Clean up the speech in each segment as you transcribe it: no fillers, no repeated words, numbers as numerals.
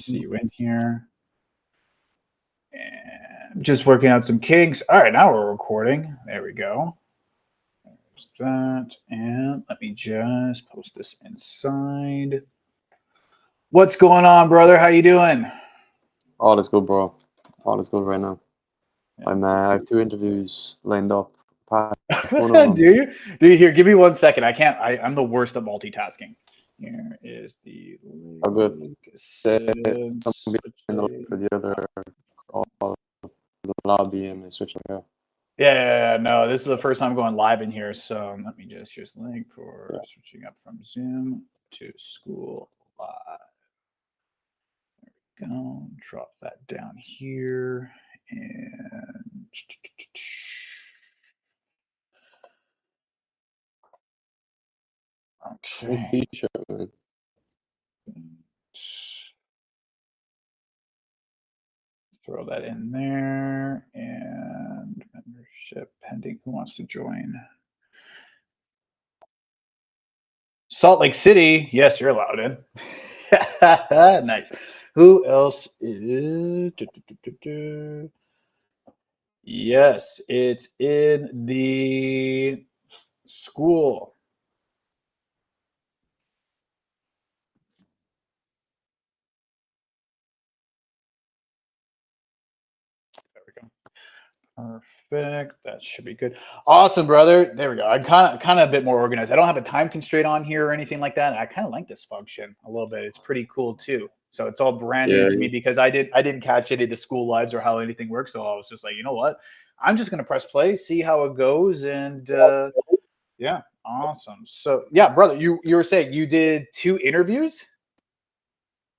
see you in here. And just working out some kinks. All right, now we're recording. There we go. There's that. And let me just post this inside. What's going on, brother? How you doing? All is good, bro. All is good right now. I have 2 interviews lined up. Past one of them. Do you? Do you? Here, give me 1 second. I can't. I'm the worst at multitasking. Here is the All good. Some For the other, all the lobby and switching here. Yeah, no, this is the first time going live in here. So let me just here's the link for switching up from Zoom to Skool Live. There we go. Drop that down here. And okay. Nice t-shirt, man. Throw that in there. And membership pending. Who wants to join? Salt Lake City. Yes, you're allowed in. Nice. Who else is? Yes, it's in the Skool. There we go. Perfect. That should be good. Awesome, brother. There we go. I'm kind of a bit more organized. I don't have a time constraint on here or anything like that. I kind of like this function a little bit. It's pretty cool too. So it's all brand new to me because I didn't catch any of the Skool lives or how anything works. So I was just like, you know what? I'm just gonna press play, see how it goes, and yeah, awesome. So yeah, brother, you were saying you did 2 interviews?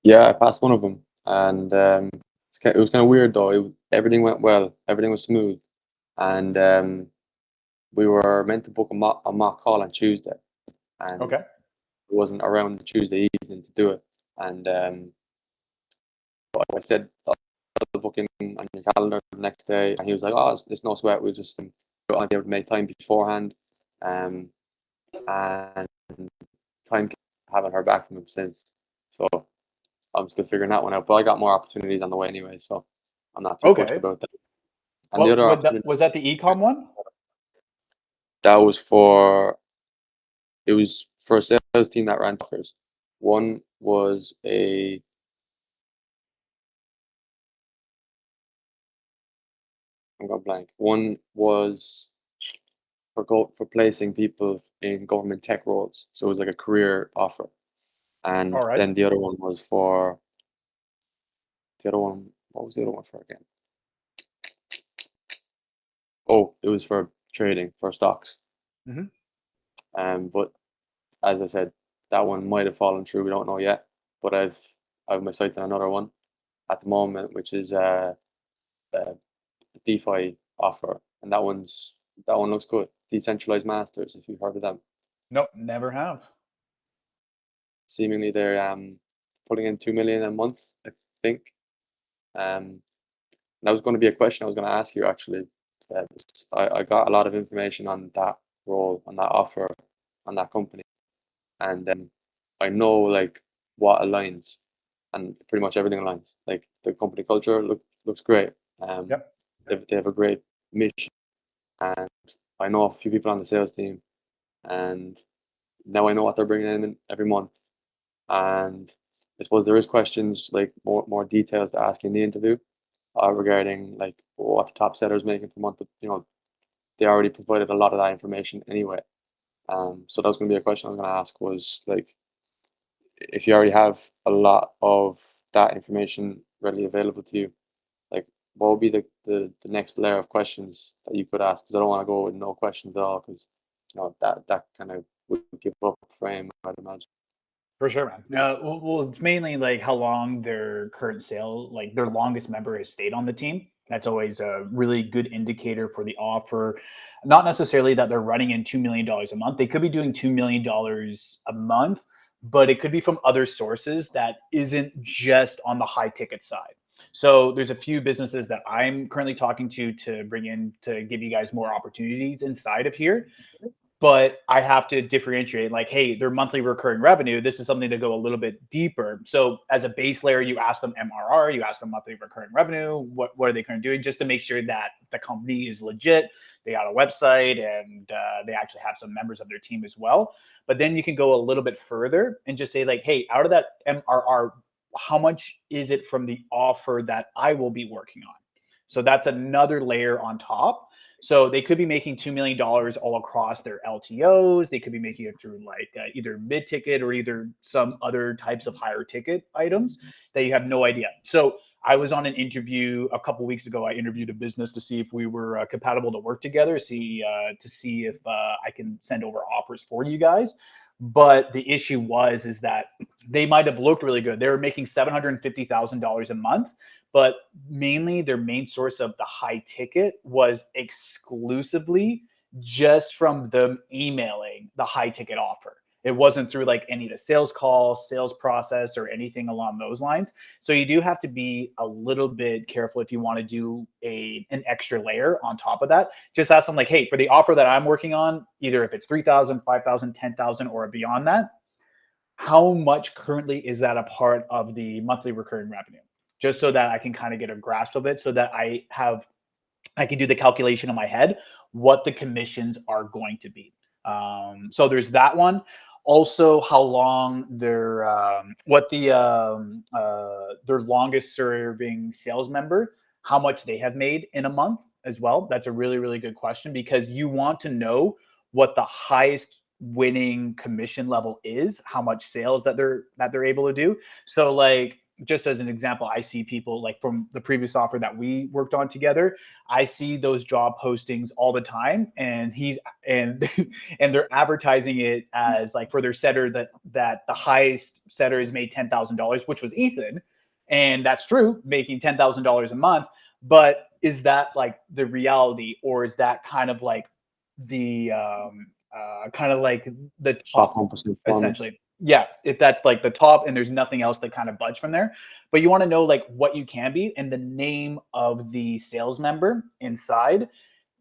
Yeah, I passed one of them, and it was kind of weird though. Everything went well. Everything was smooth, and we were meant to book a mock call on Tuesday, and Okay. it wasn't around the Tuesday evening to do it, and I said the booking on your calendar the next day, and he was like, "Oh, it's no sweat. We'll just I'll be able to make time beforehand." And time haven't heard back from him since, so I'm still figuring that one out. But I got more opportunities on the way anyway, so I'm not too pushed about that. And the other opportunity was that the ecom one? that was for a sales team that ran offers. One was I'm going blank. One was for placing people in government tech roles, so it was like a career offer. And then the other one was for what was the other one for again? Oh, it was for trading, for stocks. But as I said, that one might have fallen through. We don't know yet. But I have my sights on another one at the moment, which is a DeFi offer, and that one looks good. Decentralized Masters, if you've heard of them. Nope, never have. Seemingly they're putting in 2 million a month, I think. That was going to be a question I was going to ask you actually. I got a lot of information on that role, on that offer, on that company, and I know like what aligns, and pretty much everything aligns. Like the company culture looks great. They have a great mission, and I know a few people on the sales team, and now I know what they're bringing in every month. And I suppose there is questions like more details to ask in the interview regarding like what the top seller is making per month. But they already provided a lot of that information anyway. So that was going to be a question I was going to ask, was like, if you already have a lot of that information readily available to you, like what would be the next layer of questions that you could ask? Because I don't want to go with no questions at all, because that kind of would give up frame, I'd imagine. For sure, man. Well, it's mainly like how long their current sale, like their longest member has stayed on the team. That's always a really good indicator for the offer. Not necessarily that they're running in $2 million a month. They could be doing $2 million a month, but it could be from other sources that isn't just on the high ticket side. So there's a few businesses that I'm currently talking to bring in to give you guys more opportunities inside of here. but I have to differentiate like, hey, their monthly recurring revenue, this is something to go a little bit deeper. So as a base layer, you ask them MRR, you ask them monthly recurring revenue, what are they currently doing, just to make sure that the company is legit. They got a website and they actually have some members of their team as well. But then you can go a little bit further and just say like, hey, out of that MRR, how much is it from the offer that I will be working on? So that's another layer on top. So they could be making $2 million all across their LTOs. They could be making it through like either mid-ticket or either some other types of higher ticket items that you have no idea. So I was on an interview a couple weeks ago. I interviewed a business to see if we were compatible to work together, to see if I can send over offers for you guys. But the issue is that they might have looked really good. They were making $750,000 a month, but mainly their main source of the high ticket was exclusively just from them emailing the high ticket offer. It wasn't through like any of the sales calls, sales process, or anything along those lines. So you do have to be a little bit careful if you want to do an extra layer on top of that. Just ask them like, hey, for the offer that I'm working on, either if it's 3,000, 5,000, 10,000, or beyond that, how much currently is that a part of the monthly recurring revenue? Just so that I can kind of get a grasp of it, so that I can do the calculation in my head what the commissions are going to be. So there's that one. Also, how long their longest serving sales member, how much they have made in a month as well. That's a really, really good question, because you want to know what the highest winning commission level is, how much sales that they're able to do. So like, just as an example, I see people like from the previous offer that we worked on together, I see those job postings all the time, and and they're advertising it as like for their setter that the highest setter has made $10,000, which was Ethan. And that's true, making $10,000 a month. But is that like the reality, or is that kind of like the top 1% essentially? Yeah, if that's like the top and there's nothing else that kind of budge from there. But you want to know like what you can be and the name of the sales member inside,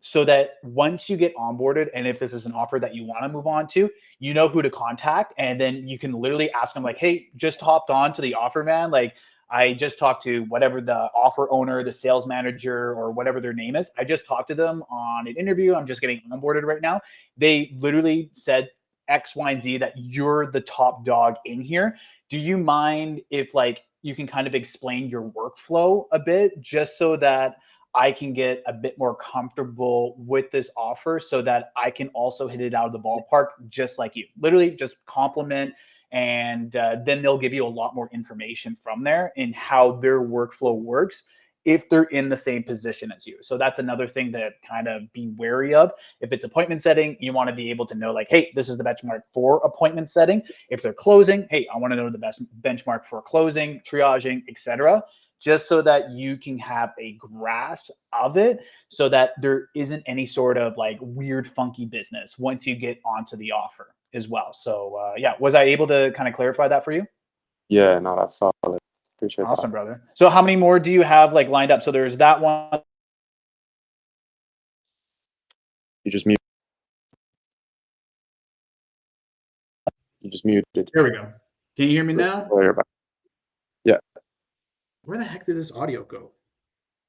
so that once you get onboarded, and if this is an offer that you want to move on to, you know who to contact. And then you can literally ask them like, hey, just hopped on to the offer, man. Like, I just talked to whatever the offer owner, the sales manager, or whatever their name is. I just talked to them on an interview. I'm just getting onboarded right now. They literally said X, Y, and Z, that you're the top dog in here. Do you mind if like you can kind of explain your workflow a bit, just so that I can get a bit more comfortable with this offer, so that I can also hit it out of the ballpark just like you? Literally just compliment, and then they'll give you a lot more information from there in how their workflow works if they're in the same position as you. So that's another thing to kind of be wary of. If it's appointment setting, you want to be able to know like, hey, this is the benchmark for appointment setting. If they're closing, hey, I want to know the best benchmark for closing, triaging, etc., just so that you can have a grasp of it, so that there isn't any sort of like weird, funky business once you get onto the offer as well. So yeah, was I able to kind of clarify that for you? Yeah, no, that's solid. Appreciate Awesome, that. brother. So how many more do you have like lined up? So there's that one. You just muted. You just muted. There we go. Can you hear me now? Oh, you're back. Yeah. Where the heck did this audio go?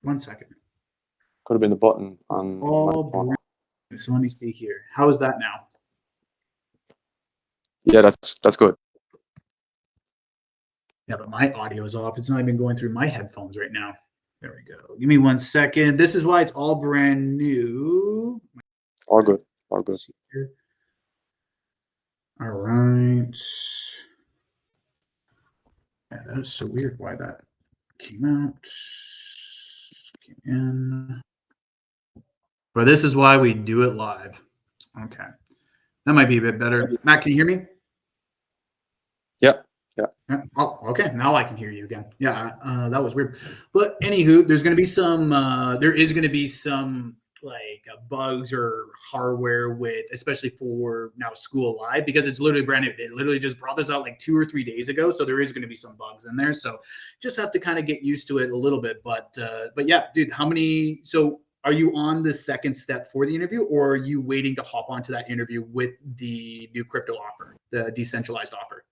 1 second. Could have been the button on All my phone. brand new. So let me see here. How is that now? Yeah, that's good. Yeah, but my audio is off. It's not even going through my headphones right now. There we go. Give me 1 second. This is why it's all brand new. All good. All good. All right. Yeah, that is so weird why that came out. Came in. But this is why we do it live. Okay. That might be a bit better. Matt, can you hear me? Yep. Yeah. Oh, okay. Now I can hear you again. Yeah, that was weird. But anywho, there is going to be some like bugs or hardware with, especially for now Skool Live, because it's literally brand new. They literally just brought this out like 2 or 3 days ago. So there is going to be some bugs in there. So just have to kind of get used to it a little bit. But yeah, dude, so are you on the second step for the interview, or are you waiting to hop onto that interview with the new crypto offer, the decentralized offer?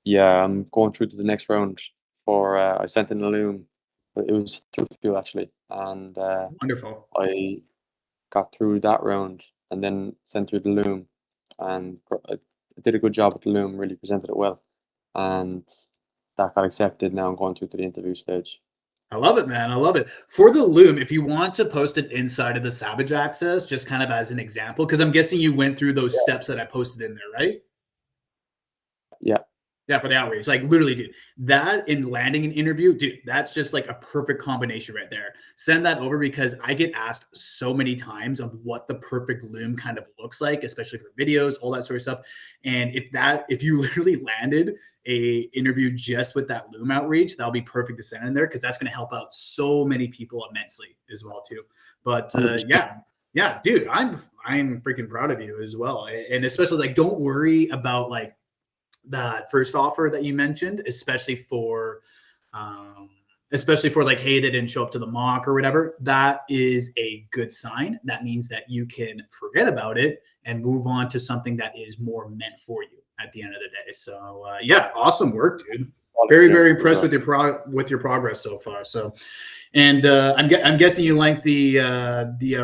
Yeah, I'm going through to the next round for. I sent in a loom, but it was through Fuel actually, and Wonderful. I got through that round and then sent through the loom, and I did a good job with the loom. Really presented it well, and that got accepted. Now I'm going through to the interview stage. I love it, man. I love it. For the loom, if you want to post it inside of the Savage Access, just kind of as an example, because I'm guessing you went through those steps that I posted in there, right? Yeah. Yeah, for the outreach. Like literally, dude, that in landing an interview, dude, that's just like a perfect combination right there. Send that over because I get asked so many times of what the perfect loom kind of looks like, especially for videos, all that sort of stuff. And if you literally landed a interview just with that loom outreach, that'll be perfect to send in there because that's going to help out so many people immensely as well too. But yeah, dude, I'm freaking proud of you as well. And especially like, don't worry about like that first offer that you mentioned, especially for like, hey, they didn't show up to the mock or whatever. That is a good sign. That means that you can forget about it and move on to something that is more meant for you at the end of the day. So yeah, awesome work, dude. Very impressed with your progress so far. So, and I'm guessing you like the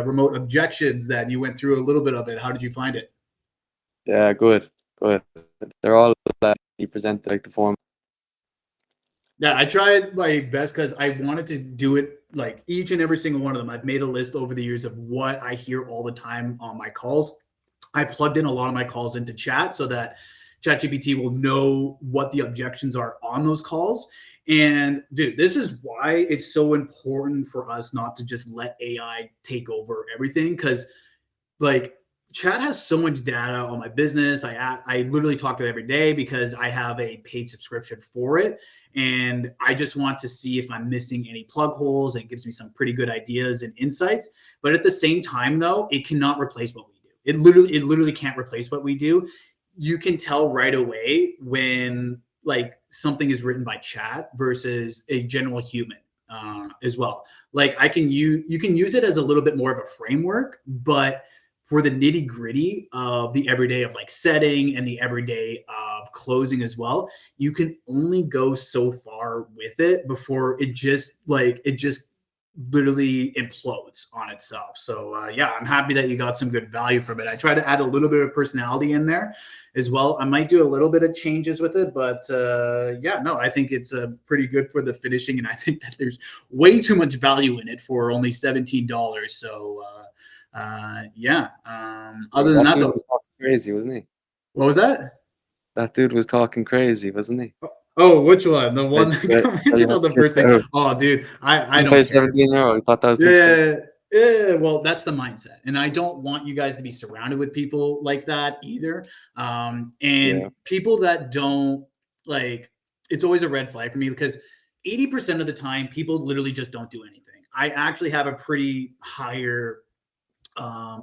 remote objections that you went through a little bit of it. How did you find it? Yeah, good. They're all you presented like the form. Yeah, I tried my best because I wanted to do it like each and every single one of them. I've made a list over the years of what I hear all the time on my calls. I plugged in a lot of my calls into chat so that ChatGPT will know what the objections are on those calls. And dude, this is why it's so important for us not to just let AI take over everything. Because like chat has so much data on my business. I literally talk to it every day because I have a paid subscription for it. And I just want to see if I'm missing any plug holes. And it gives me some pretty good ideas and insights. But at the same time, though, it cannot replace what we do. It literally can't replace what we do. You can tell right away when like something is written by chat versus a general human as well. Like you can use it as a little bit more of a framework, but for the nitty gritty of the everyday of like setting and the everyday of closing as well, you can only go so far with it before it just literally implodes on itself. So yeah, I'm happy that you got some good value from it. I try to add a little bit of personality in there as well. I might do a little bit of changes with it, but yeah, no, I think it's pretty good for the finishing. And I think that there's way too much value in it for only $17. So yeah. Other than that, though, was talking crazy, wasn't he? what was that? That dude was talking crazy, wasn't he? Oh, which one? The one that commented on the first thing. Oh, dude, I don't pay care. €17. I thought that was too Yeah, expensive. yeah. Well, that's the mindset, and I don't want you guys to be surrounded with people like that either. And people that don't like, it's always a red flag for me because 80% of the time, people literally just don't do anything. I actually have a pretty higher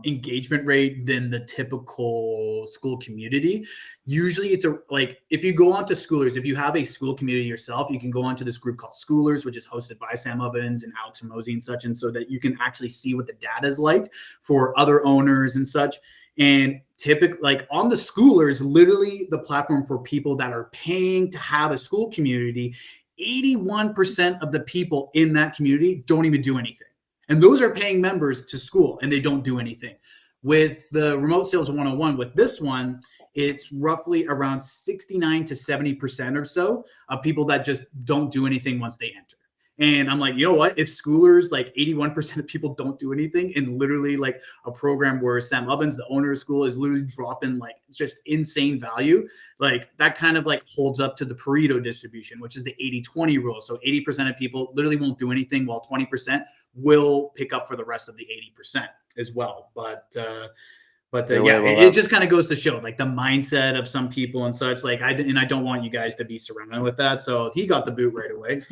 engagement rate than the typical Skool community. Usually it's like if you go onto Schoolers, if you have a Skool community yourself, you can go onto this group called Schoolers, which is hosted by Sam Ovens and Alex Hormozy and such, and so that you can actually see what the data is like for other owners and such. And typically, like on the Schoolers, literally the platform for people that are paying to have a Skool community, 81% of the people in that community don't even do anything. And those are paying members to Skool and they don't do anything. With the Remote Sales 101, with this one, it's roughly around 69 to 70% or so of people that just don't do anything once they enter. And I'm like, you know what? If Schoolers, like 81% of people don't do anything, and literally like a program where Sam Ovens, the owner of Skool, is literally dropping like just insane value, like that kind of like holds up to the Pareto distribution, which is the 80-20 rule. So 80% of people literally won't do anything while 20% will pick up for the rest of the 80% as well. But yeah, it just kind of goes to show like the mindset of some people and such. Like I don't want you guys to be surrounded with that. So he got the boot right away.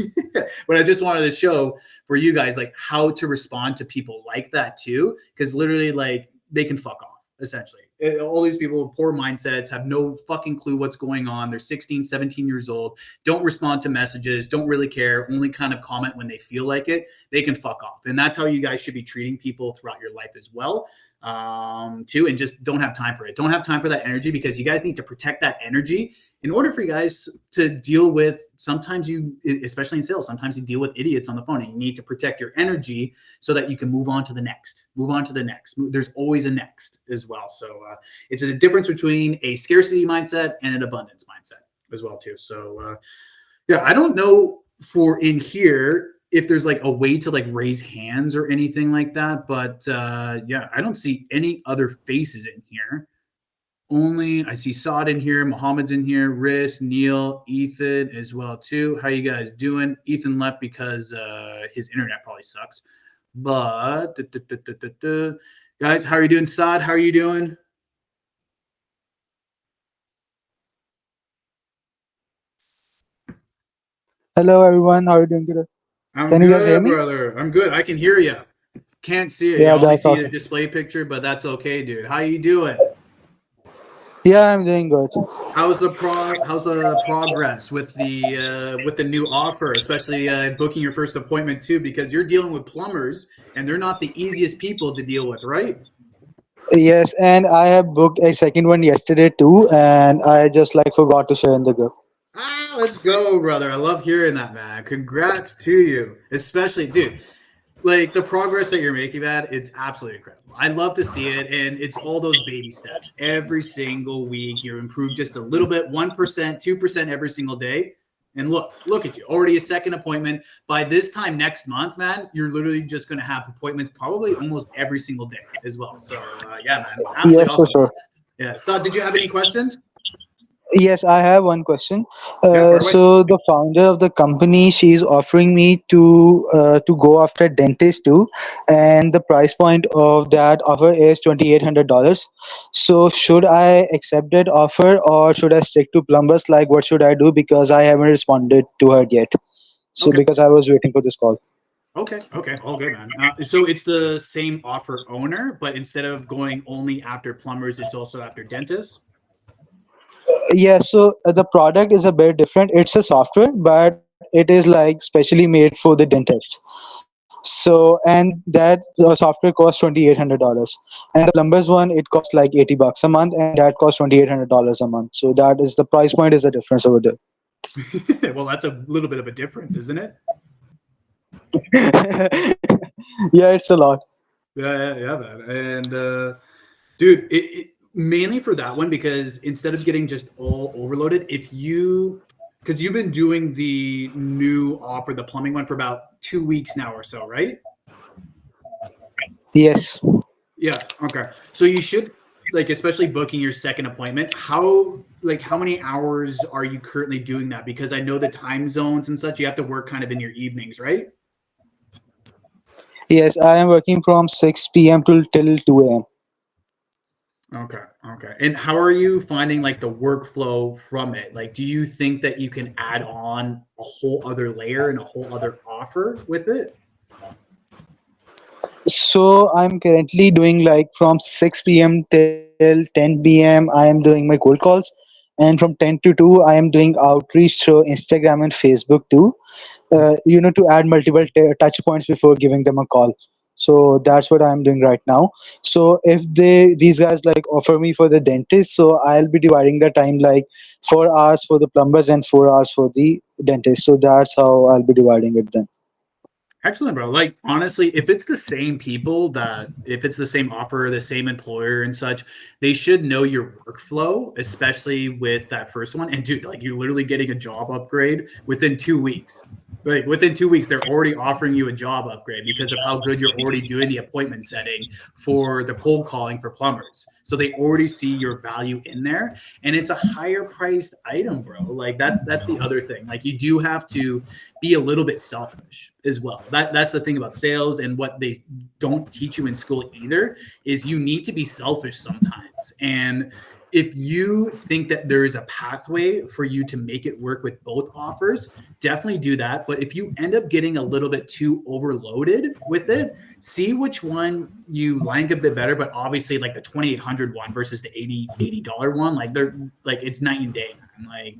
But I just wanted to show for you guys like how to respond to people like that too, because literally like they can fuck off essentially. All these people with poor mindsets have no fucking clue what's going on. They're 16, 17 years old, don't respond to messages, don't really care, only kind of comment when they feel like it. They can fuck off. And that's how you guys should be treating people throughout your life as well. Too, and just don't have time for it. Don't have time for that energy, because you guys need to protect that energy in order for you guys to deal with, sometimes you, especially in sales, sometimes you deal with idiots on the phone, and you need to protect your energy so that you can move on to the next. There's always a next as well. So it's a difference between a scarcity mindset and an abundance mindset as well too. So yeah, I don't know for in here if there's like a way to like raise hands or anything like that, but yeah, I don't see any other faces in here. Only I see Saad in here, Mohammed's in here, Riz, Neil, Ethan as well too. How you guys doing? Ethan left because his internet probably sucks. But guys, how are you doing? Saad, how are you doing? Hello everyone, how are you doing today? I'm Can you guys hear good, me? brother. I'm good. I can hear you. Can't see it. You Yeah, only that's see the awesome. display picture, but that's okay, dude. How you doing? Yeah, I'm doing good. How's the progress with the new offer, especially booking your first appointment too, because you're dealing with plumbers and they're not the easiest people to deal with, right? Yes, and I have booked a second one yesterday too, and I just like forgot to share in the group. Ah, let's go, brother. I love hearing that, man. Congrats to you, especially, dude. Like the progress that you're making, man, it's absolutely incredible. I love to see it, and it's all those baby steps. Every single week, you improve just a little bit, 1%, 2% every single day. And look at you, already a second appointment. By this time next month, man, you're literally just going to have appointments probably almost every single day as well. So, yeah, man, Yes, absolutely for awesome. sure. Yeah. So, did you have any questions? Yes, I have one question. Yeah, far away. So the founder of the company, she's offering me to go after dentist too, and the price point of that offer is $2,800. So should I accept that offer or should I stick to plumbers? Like, what should I do? Because I haven't responded to her yet. So Okay. because I was waiting for this call. Okay, all good, man. So it's the same offer owner, but instead of going only after plumbers, it's also after dentists. Yeah, so the product is a bit different. It's a software, but it is like specially made for the dentist. So, and that software costs $2,800, and the plumbers one it costs like $80 a month, and that costs $2,800 a month. So that is the price point is the difference over Well, that's a little bit of a difference, isn't it? there. Yeah, it's a lot. Yeah, man. And dude, mainly for that one, because instead of getting just all overloaded, because you've been doing the new offer, the plumbing one, for about 2 weeks now or so, right? Yes. Yeah. Okay. So you should, like, especially booking your second appointment. How many hours are you currently doing that? Because I know the time zones and such. You have to work kind of in your evenings, right? Yes, I am working from 6 p.m. till 2 a.m. Okay. And how are you finding like the workflow from it? Like, do you think that you can add on a whole other layer and a whole other offer with it? So I'm currently doing like from 6 p.m. till 10 p.m. I am doing my cold calls, and from 10 to 2 I am doing outreach through Instagram and Facebook too. To add multiple touch points before giving them a call. So that's what I'm doing right now. So if these guys like offer me for the dentist, so I'll be dividing the time like 4 hours for the plumbers and 4 hours for the dentist. So that's how I'll be dividing it then. Excellent, bro. Like, honestly, if it's the same people if it's the same offer, the same employer and such, they should know your workflow, especially with that first one. And dude, like, you're literally getting a job upgrade within 2 weeks. Like, within 2 weeks, they're already offering you a job upgrade because of how good you're already doing the appointment setting for the cold calling for plumbers. So they already see your value in there, and it's a higher priced item, bro. Like that's the other thing. Like, you do have to be a little bit selfish as well. That's the thing about sales, and what they don't teach you in school either is you need to be selfish sometimes. And if you think that there is a pathway for you to make it work with both offers, definitely do that. But if you end up getting a little bit too overloaded with it, see which one you like a bit better. But obviously, like the 2,800 one versus the $80 one, like they're like it's night and day, man.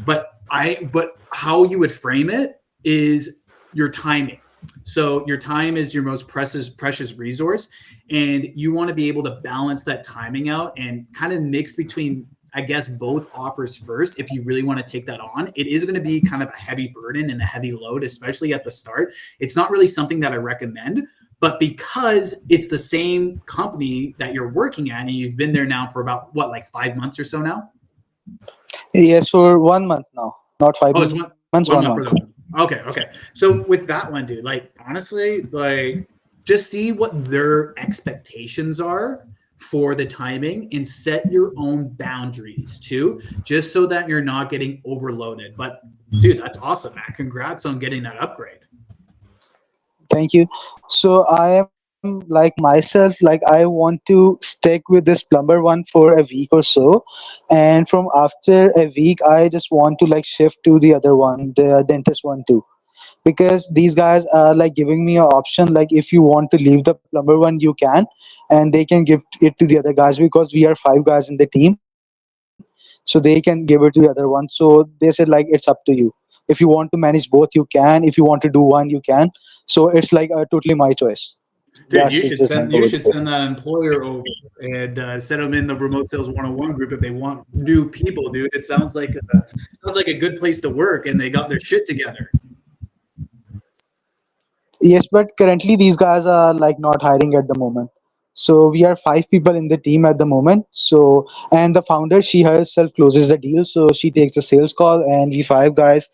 But how you would frame it is your timing. So your time is your most precious resource, and you want to be able to balance that timing out and kind of mix between, I guess, both offers first. If you really want to take that on, it is going to be kind of a heavy burden and a heavy load, especially at the start. It's not really something that I recommend, but because it's the same company that you're working at and you've been there now for about what, like 5 months or so now? Yes, for 1 month now, not five Oh, it's months, one 1 month month. for the one. Okay. So with that one, dude, like honestly, like just see what their expectations are for the timing and set your own boundaries too, just so that you're not getting overloaded. But dude, that's awesome, man. Congrats on getting that upgrade. Thank you. So I am like myself, like I want to stick with this plumber one for a week or so, and from after a week, I just want to like shift to the other one, the dentist one too, because these guys are like giving me an option, like if you want to leave the plumber one you can, and they can give it to the other guys, because we are 5 guys in the team, so they can give it to the other one. So they said like it's up to you. If you want to manage both you can, if you want to do one you can. So it's like totally my choice. That's Dude, it's the thing over you there. should send that employer over and send them in the remote sales 101 group if they want new people, dude. It sounds like a good place to work and they got their shit together. Yes, but currently these guys are like not hiring at the moment. So we are 5 people in the team at the moment. So, and the founder, she herself closes the deal. So she takes the sales call, and we 5 guys,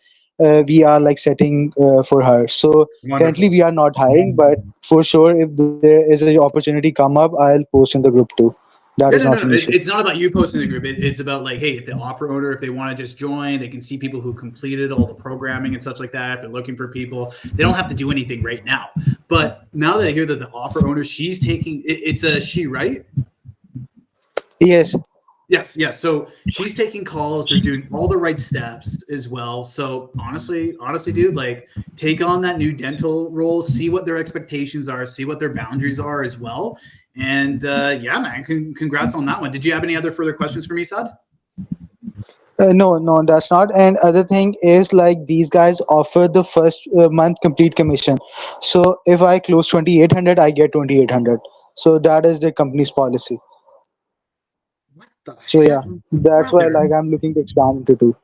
we are like setting for her. So currently Wonderful. we are not hiring, but for sure, if there is an opportunity come up, I'll post in the group too. That is Yeah, not no, an no, no. issue. It's not about you posting the group. It's about like, hey, if the offer owner, if they want to just join, they can see people who completed all the programming and such like that. If they're looking for people, they don't have to do anything right now. But now that I hear that the offer owner, she's taking, it's a she, right? Yes. Yes. So she's taking calls. They're doing all the right steps as well. So honestly, dude, like take on that new dental role, see what their expectations are, see what their boundaries are as well. And yeah, man, congrats on that one. Did you have any other further questions for me, Sad? No, no, that's not. And other thing is like these guys offer the first month complete commission. So if I close 2,800, I get 2,800. So that is the company's policy. What the So heck, yeah, that's why brother? like I'm looking to expand into two.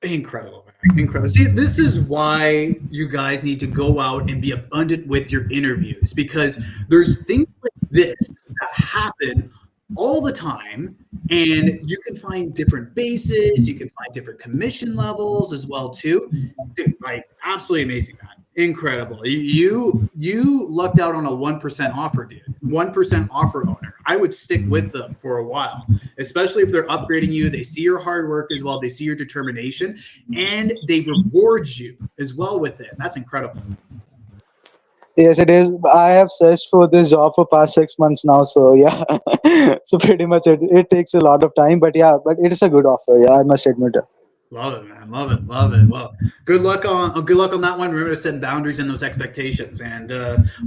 Incredible, man. Incredible. See, this is why you guys need to go out and be abundant with your interviews because there's things like this that happen all the time. And you can find different bases, you can find different commission levels as well, too. Dude, like absolutely amazing, man. Incredible. You lucked out on a 1% offer, dude. 1% offer owner. I would stick with them for a while, especially if they're upgrading you. They see your hard work as well. They see your determination and they reward you as well with it. That's incredible. Yes, it is. I have searched for this job for past 6 months now. So yeah, so pretty much it takes a lot of time, but yeah, but it is a good offer. Yeah, I must admit it. Love it, man. Love it. Well, good luck on that one. Remember to set boundaries and those expectations. And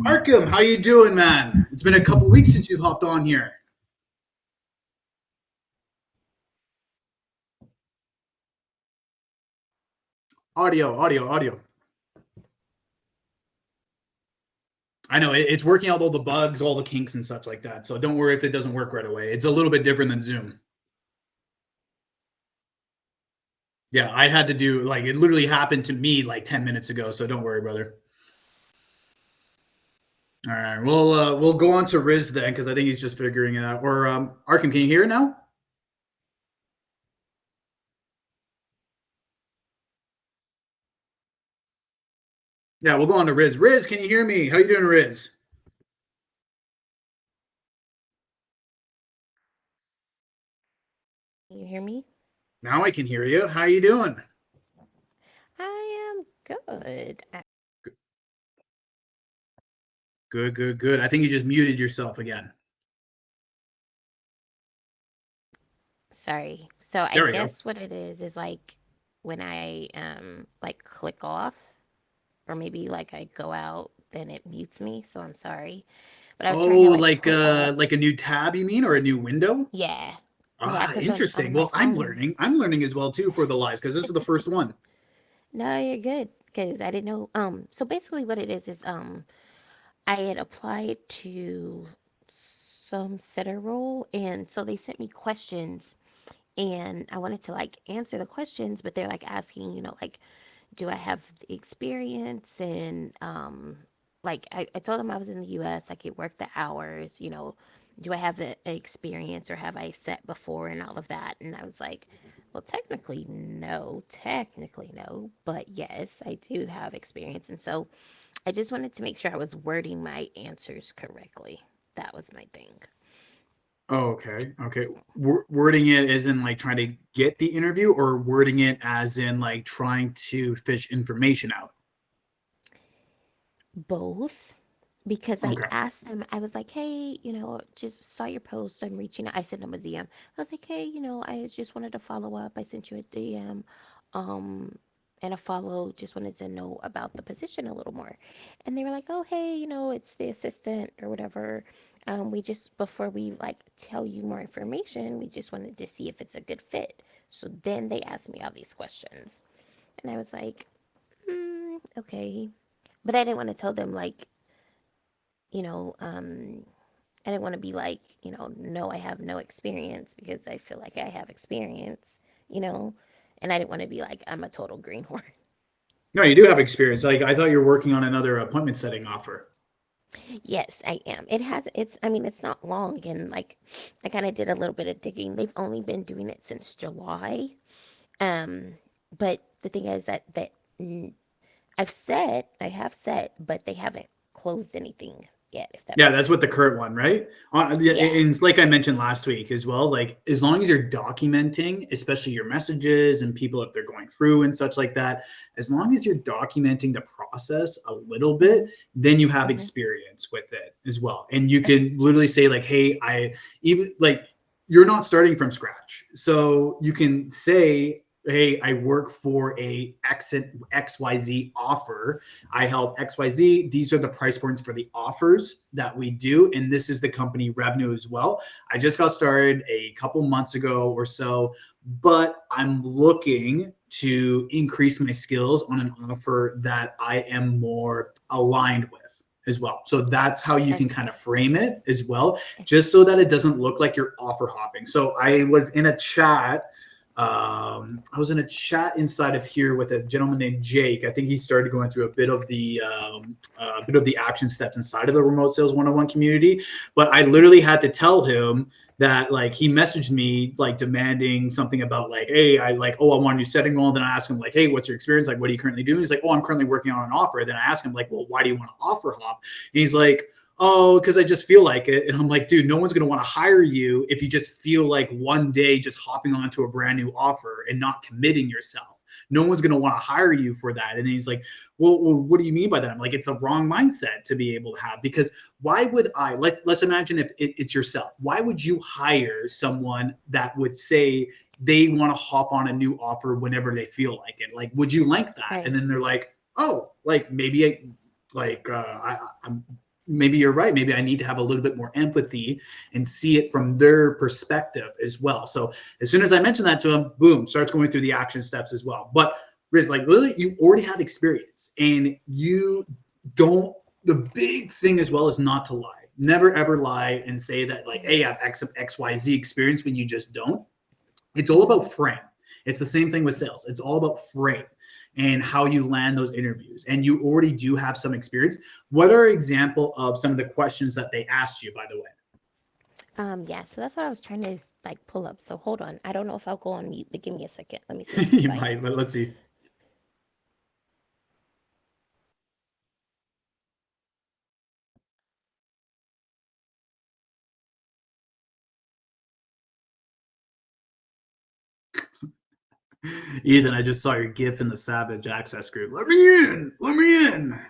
Arkham, how you doing, man? It's been a couple weeks since you hopped on here. Audio. I know it's working out all the bugs, all the kinks and such like that. So don't worry if it doesn't work right away. It's a little bit different than Zoom. Yeah, I had to do like it literally happened to me like 10 minutes ago. So don't worry, brother. All right, we'll go on to Riz then because I think he's just figuring it out. Or Arkham, can you hear it now? Yeah, we'll go on to Riz. Riz, can you hear me? How you doing, Riz? Can you hear me? Now I can hear you. How you doing? I am good. Good. I think you just muted yourself again. Sorry. So I There we go. guess what it is like when I like click off or maybe like I go out, then it mutes me. So I'm sorry. But I was trying to Oh, like pull up. like a new tab, you mean, or a new window? Yeah. Yeah, Ah, because interesting. on my Well, I'm phone. learning. I'm learning as well too for the lives because this is the first one. No, you're good. Because I didn't know. So basically what it is I had applied to some setter role and so they sent me questions and I wanted to like answer the questions, but they're like asking, like do I have the experience and like I told them I was in the US, I could work the hours, do I have the experience or have I set before and all of that? And I was like, well, technically no, but yes, I do have experience. And so I just wanted to make sure I was wording my answers correctly. That was my thing. Oh, okay. Okay. Wording it as in like trying to get the interview or wording it as in like trying to fish information out. Both. Because I Okay. asked them, I was like, hey, just saw your post. I'm reaching out. I sent them a DM. I was like, hey, I just wanted to follow up. I sent you a DM um, and a follow. Just wanted to know about the position a little more. And they were like, oh, hey, it's the assistant or whatever. We just, before we like tell you more information, we just wanted to see if it's a good fit. So then they asked me all these questions. And I was like, okay. But I didn't want to tell them, like, you know, um, I didn't want to be like, no, I have no experience because I feel like I have experience, you know, and I didn't want to be like, I'm a total greenhorn. No, you do have experience. Like I thought you were working on another appointment setting offer. Yes, I am. I mean, it's not long. And like, I kind of did a little bit of digging. They've only been doing it since July. Um, but the thing is that mm, I have set, but they haven't closed anything yet, if that Yeah, makes that's what the sense. current one, right? And Yeah. it's like I mentioned last week as well. Like as long as you're documenting, especially your messages and people if they're going through and such like that, as long as you're documenting the process a little bit, Mhm. then you have Mhm. experience with it as well. And you Okay. can literally say like, "Hey, I even like you're not starting from scratch." So you can say, "Hey, I work for a XYZ offer. I help XYZ. These are the price points for the offers that we do. And this is the company revenue as well. I just got started a couple months ago or so, but I'm looking to increase my skills on an offer that I am more aligned with as well. So that's how you can kind Okay. of frame it as well, just so that it doesn't look like you're offer hopping. So I was in a chat I was in a chat inside of here with a gentleman named Jake. I think he started going through a bit of the action steps inside of the remote sales 101 community. But I literally had to tell him that like he messaged me like demanding something about like, hey, I like, oh, I want a new setting role. Then I asked him like, hey, what's your experience? Like, what are you currently doing? He's like, oh, I'm currently working on an offer. Then I asked him like, well, why do you want to offer hop? And he's like, oh, because I just feel like it. And I'm like, dude, no one's going to want to hire you if you just feel like one day just hopping onto a brand new offer and not committing yourself. No one's going to want to hire you for that. And then he's like, well, what do you mean by that? I'm like, it's a wrong mindset to be able to have because why would let's imagine if it's yourself. Why would you hire someone that would say they want to hop on a new offer whenever they feel like it? Like, would you like that? And Right. then they're like, oh, like maybe I'm maybe you're right. Maybe I need to have a little bit more empathy and see it from their perspective as well. So as soon as I mention that to him, boom, starts going through the action steps as well. But Riz, like literally, you already have experience and you don't, the big thing as well is not to lie. Never ever lie and say that like, hey, I have XYZ experience when you just don't. It's all Mhm. about frame. It's the same thing with sales. It's all about frame and how you land those interviews. And you already do have some experience. What are example of some of the questions that they asked you, by the way? Yeah, so that's what I was trying to like pull up. So hold on. I don't know if I'll go on mute, but give me a second. Let me see if I can You find might, but let's see. Ethan, I just saw your GIF in the Savage Access group. Let me in. Let me in.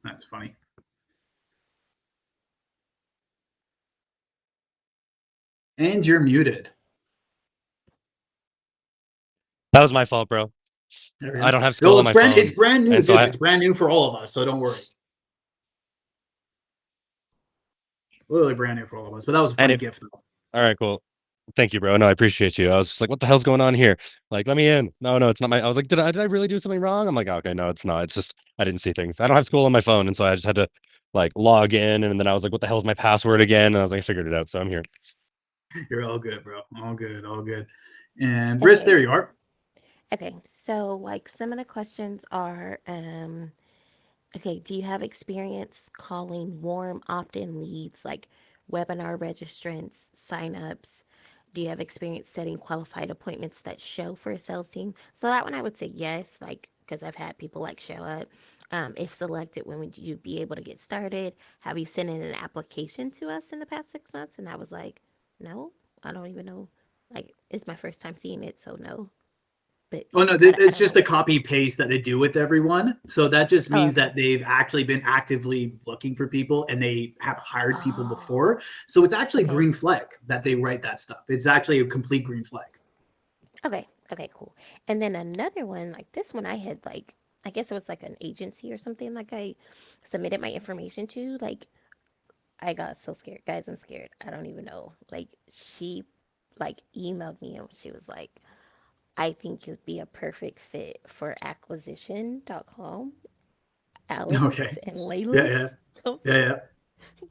That's funny. And you're muted. That was my fault, bro. There we I go. don't have No, Skool on my phone. it's brand new, and so dude. I, It's brand new for all of us, so don't worry. Literally brand new for all of us. But that was a funny gift, though. all right, cool. Thank you, bro. No, I appreciate you. I was just like, what the hell's going on here? Like, let me in. No, it's not I was like, did I really do something wrong? I'm like, okay, no, it's not. It's just I didn't see things. I don't have Skool on my phone, and so I just had to like log in, and then I was like, what the hell's my password again? And I was like, I figured it out, so I'm here. You're all good, bro. All good, all good. And Briss, there you are. Okay, so like some of the questions are, okay, do you have experience calling warm opt-in leads like webinar registrants, signups? Do you have experience setting qualified appointments that show for a sales team? So that one I would say yes, like because I've had people like show up. If selected, when would you be able to get started? Have you sent in an application to us in the past 6 months? And I was like, no, I don't even know. Like it's my first time seeing it, so no. But Oh no, I it's don't just know. a copy paste that they do with everyone. So that just Oh, means okay. that they've actually been actively looking for people and they have hired people Oh, before. So it's actually a okay. green flag that they write that stuff. It's actually a complete green flag. Okay. Okay, cool. And then another one, like this one I had like I guess it was like an agency or something like I submitted my information to. Like I got so scared. Guys, I'm scared. I don't even know. Like she like emailed me and she was like, I think you'd be a perfect fit for acquisition.com. Alex Okay. and Yeah, Layla. yeah. So, Yeah, yeah.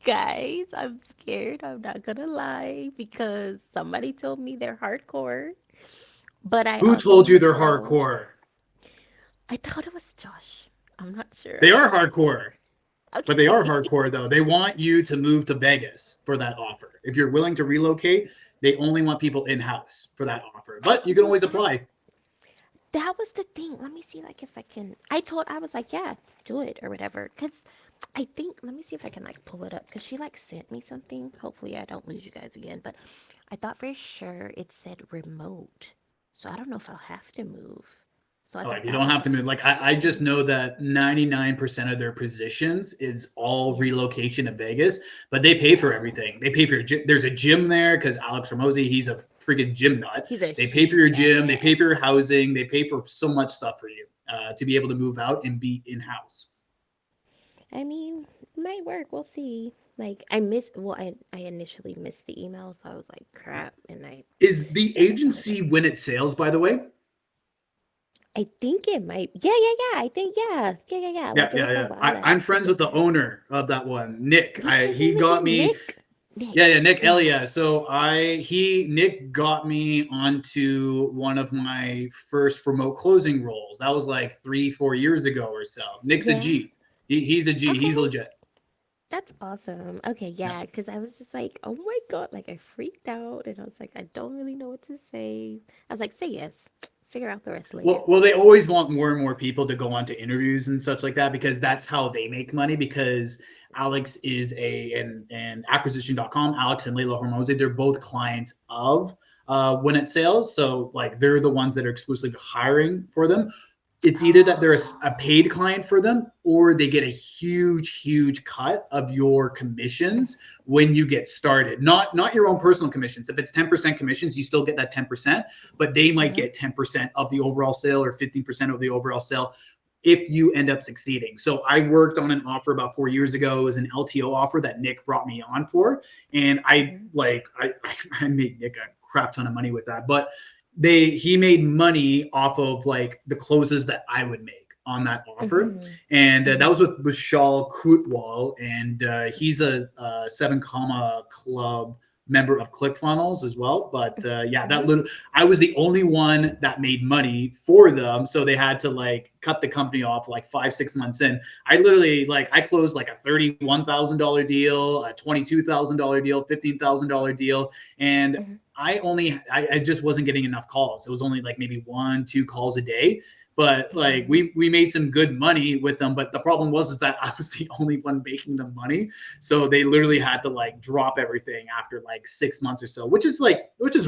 guys, I'm scared. I'm not gonna lie because somebody told me they're hardcore. But I Who also told want you to they're grow. hardcore? I thought it was Josh. I'm not sure. They are hardcore, but they are Okay. hardcore though. They want you to move to Vegas for that offer. If you're willing to relocate, they only want people in-house for that offer. But you can Well, always apply. that was the thing. Let me see, like, if I can. I was like, yeah, do it or whatever. Cause I think, let me see if I can like pull it up. Cause she like sent me something. Hopefully, I don't lose you guys again. But I thought for sure it said remote. So I don't know if I'll have to move. So I Oh, thought you that don't was have to move. Like I cool. just know that 99% of their positions is all Yeah. relocation to Vegas, but they pay for Yeah. everything. They pay for your gym. There's a gym there because Alex Ramosi, he's a freaking gym nut. He's a They pay for huge your guy. gym. They Yeah. pay for your housing. They pay for so much stuff for you to be able to move out and be in house. I mean, it might work. We'll see. Like I initially missed the email, so I was like, crap, and I Is the didn't respond again. agency when it sales, by the way? I think it might. Yeah. I think yeah. Yeah, Like it yeah, was a yeah. while I'm back. friends with the owner of that one, Nick. What's his He name got again? me. Nick. Nick. Yeah, Nick Yeah. Elia. So Nick got me onto one of my first remote closing roles. That was like 3-4 years ago or so. Nick's a Yeah. G. He's a G. He's Okay. legit. That's awesome. Okay, Yeah. yeah, because I was just like, oh my God, like I freaked out and I was like, I don't really know what to say. I was like, say yes. Figure out the rest later. Well, they always want more and more people to go on to interviews and such like that because that's how they make money. Because Alex is and acquisition.com, Alex and Layla Hormozy, they're both clients of When It Sales. So like they're the ones that are exclusively hiring for them. It's either that they're Oh. a paid client for them or they get a huge cut of your commissions when you get started. Not your own personal commissions. If it's 10% commissions, you still get that 10%, but they might Mm-hmm. get 10% of the overall sale or 15% of the overall sale if you end up succeeding. So I worked on an offer about 4 years ago. It was an LTO offer that Nick brought me on for. And I made Nick a crap ton of money with that. But he made money off of like the closes that I would make on that offer. Mm-hmm. And that was with Vishal Kutwal. And he's a 7 comma club member of ClickFunnels as well. But I was the only one that made money for them. So they had to like cut the company off like 5-6 months in. I literally I closed like a $31,000 deal, a $22,000 deal, $15,000 deal. And Mm-hmm. I just wasn't getting enough calls. It was only like maybe 1-2 calls a day. But like we made some good money with them. But the problem was that I was the only one making the money. So they literally had to like drop everything after like 6 months or so, which is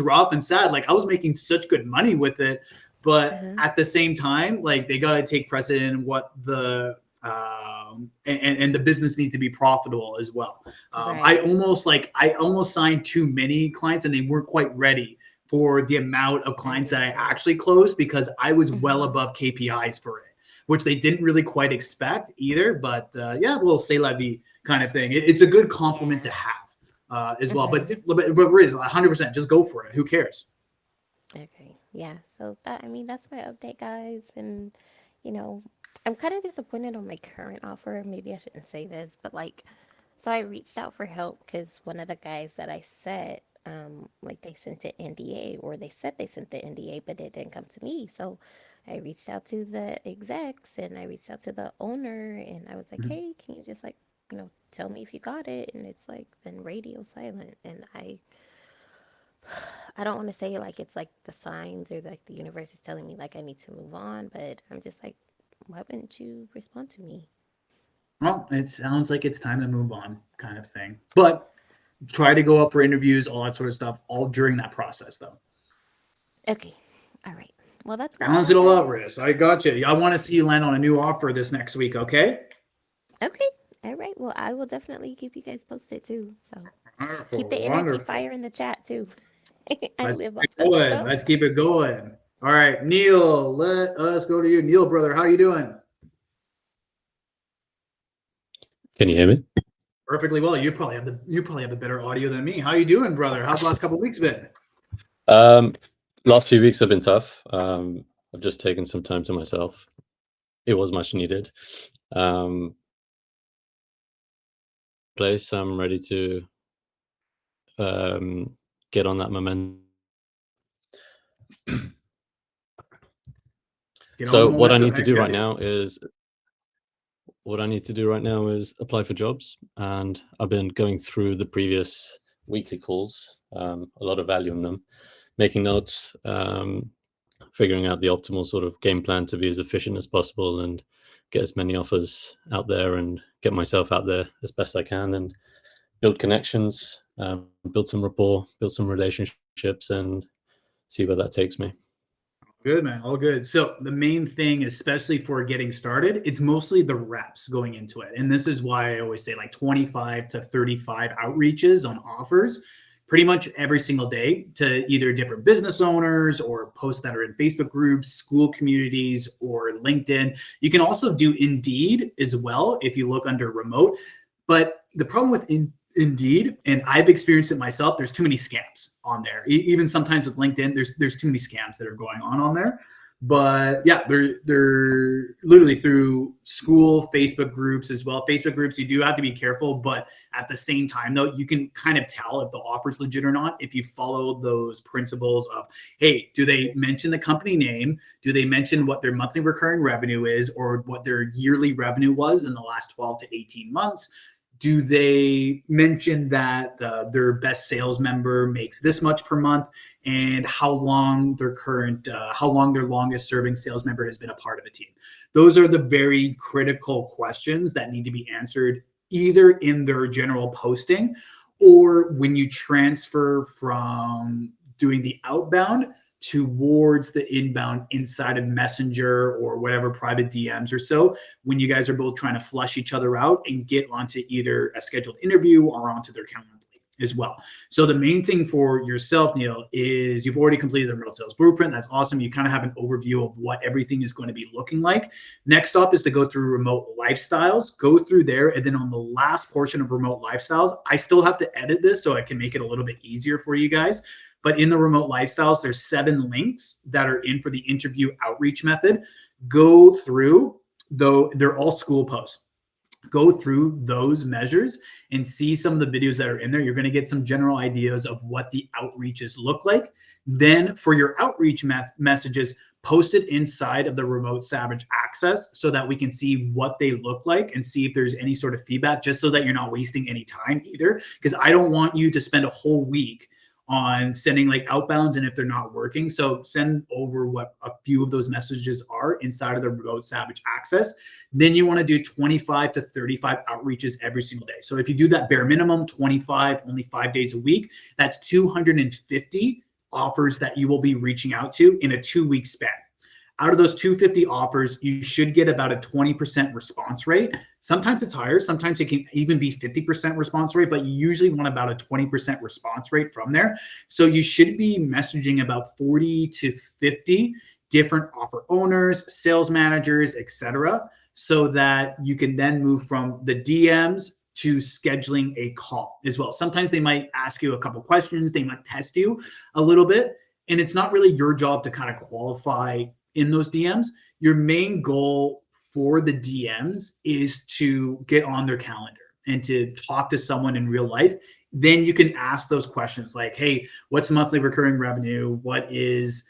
rough and sad. Like I was making such good money with it. But Uh-huh. at the same time, like they got to take precedent in what the and the business needs to be profitable as well. Right. I almost signed too many clients, and they weren't quite ready for the amount of clients that I actually closed because I was well above KPIs for it, which they didn't really quite expect either. But yeah, a little c'est la vie kind of thing. It's a good compliment to have as well. But Riz, 100%, just go for it. Who cares? Okay. Yeah. So that, I mean, that's my update, guys. And, you know, I'm kind of disappointed on my current offer. Maybe I shouldn't say this, but like, so I reached out for help because one of the guys that I set, like they sent an NDA, or they said they sent the NDA, but it didn't come to me. So I reached out to the execs and I reached out to the owner and I was like, hey, can you just like, tell me if you got it? And it's like, then radio silent. And I don't want to say like it's like the signs or like the universe is telling me like I need to move on, but I'm just like, why wouldn't you respond to me? Well, it sounds like it's time to move on, kind of thing. But try to go up for interviews, all that sort of stuff, all during that process, though. Okay. All right. Well, that's Balance it all out, Riz. I got you. I want to see you land on a new offer this next week, okay? Okay. All right. Well, I will definitely keep you guys posted too. So Wonderful, keep the energy fire in the chat too. Let's keep it going. All right, Neil, let us go to you. Neil, brother, how you doing? Can you hear me? Perfectly well. You probably have the better audio than me. How you doing, brother? How's the last couple of weeks been? Last few weeks have been tough. I've just taken some time to myself. It was much needed. Place. I'm ready to get on that momentum. So what I need to do right now is apply for jobs, and I've been going through the previous weekly calls, a lot of value in them, making notes, figuring out the optimal sort of game plan to be as efficient as possible and get as many offers out there and get myself out there as best I can and build connections, build some rapport, build some relationships, and see where that takes me. Good, man. All good. So the main thing, especially for getting started, it's mostly the reps going into it. And this is why I always say like 25 to 35 outreaches on offers pretty much every single day to either different business owners or posts that are in Facebook groups, school communities, or LinkedIn. You can also do Indeed as well if you look under remote. But the problem with Indeed, and I've experienced it myself, there's too many scams on there. Even sometimes with LinkedIn, there's too many scams that are going on there. But yeah, they're literally through Skool, Facebook groups as well. Facebook groups, you do have to be careful, but at the same time, though, you can kind of tell if the offer's legit or not if you follow those principles of, hey, do they mention the company name? Do they mention what their monthly recurring revenue is or what their yearly revenue was in the last 12 to 18 months? Do they mention that their best sales member makes this much per month, and how long their longest serving sales member has been a part of the team? Those are the very critical questions that need to be answered either in their general posting or when you transfer from doing the outbound towards the inbound inside of Messenger or whatever private DMs or so, when you guys are both trying to flush each other out and get onto either a scheduled interview or onto their calendar as well. So the main thing for yourself, Neil, is you've already completed the remote sales blueprint. That's awesome. You kind of have an overview of what everything is going to be looking like. Next up is to go through remote lifestyles, go through there. And then on the last portion of remote lifestyles, I still have to edit this so I can make it a little bit easier for you guys. But in the remote lifestyles, there's 7 links that are in for the interview outreach method. Go through, though they're all Skool posts. Go through those measures and see some of the videos that are in there. You're going to get some general ideas of what the outreaches look like. Then for your outreach messages, post it inside of the Remote Savage Access so that we can see what they look like and see if there's any sort of feedback, just so that you're not wasting any time either. Because I don't want you to spend a whole week on sending like outbounds and if they're not working. So send over what a few of those messages are inside of the Remote Savage Access. Then you want to do 25 to 35 outreaches every single day. So if you do that bare minimum, 25, only 5 days a week, that's 250 offers that you will be reaching out to in a 2-week span. Out of those 250 offers, you should get about a 20% response rate. Sometimes it's higher. Sometimes it can even be 50% response rate, but you usually want about a 20% response rate from there. So you should be messaging about 40 to 50 different offer owners, sales managers, etc., so that you can then move from the DMs to scheduling a call as well. Sometimes they might ask you a couple questions. They might test you a little bit. And it's not really your job to kind of qualify in those DMs. Your main goal for the DMs is to get on their calendar and to talk to someone in real life. Then you can ask those questions like, hey, what's monthly recurring revenue? What is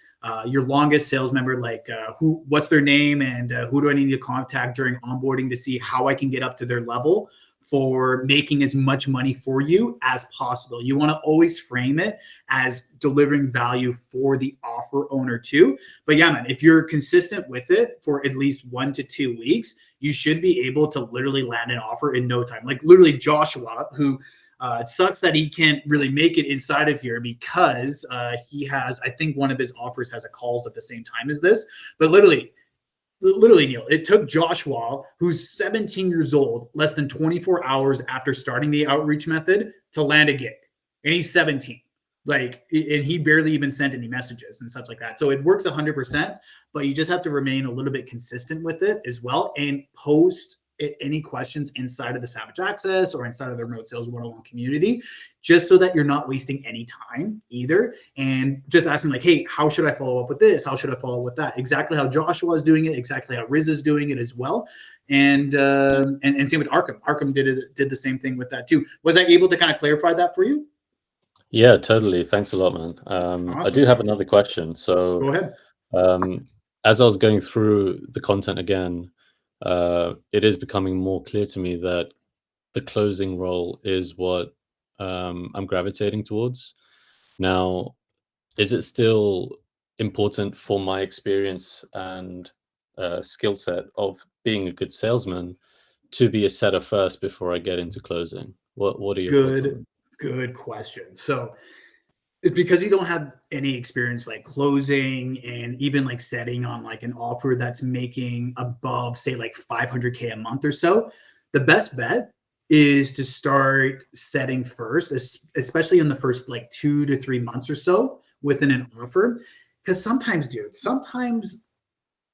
your longest sales member? Like what's their name, and who do I need to contact during onboarding to see how I can get up to their level for making as much money for you as possible. You want to always frame it as delivering value for the offer owner too. But yeah, man, if you're consistent with it for at least 1 to 2 weeks, you should be able to literally land an offer in no time. Like literally Joshua, who it sucks that he can't really make it inside of here because he has, I think one of his offers has a calls at the same time as this, but literally, Neil, it took Joshua, who's 17 years old, less than 24 hours after starting the outreach method to land a gig. And he's 17. Like, and he barely even sent any messages and such like that. So it works 100%, but you just have to remain a little bit consistent with it as well and post any questions inside of the Savage Access or inside of the Remote Sales 101 community, just so that you're not wasting any time either. And just asking like, hey, how should I follow up with this? How should I follow up with that? Exactly how Joshua is doing it, exactly how Riz is doing it as well. And same with Arkham. Arkham did the same thing with that too. Was I able to kind of clarify that for you? Yeah, totally. Thanks a lot, man. Awesome. I do have another question. So go ahead. As I was going through the content again, it is becoming more clear to me that the closing role is what I'm gravitating towards. Now, is it still important for my experience and skill set of being a good salesman to be a setter first before I get into closing? What are your thoughts on that? Good question. So it's because you don't have any experience like closing and even like setting on like an offer that's making above, say, like 500K a month or so. The best bet is to start setting first, especially in the first like 2 to 3 months or so within an offer. Because sometimes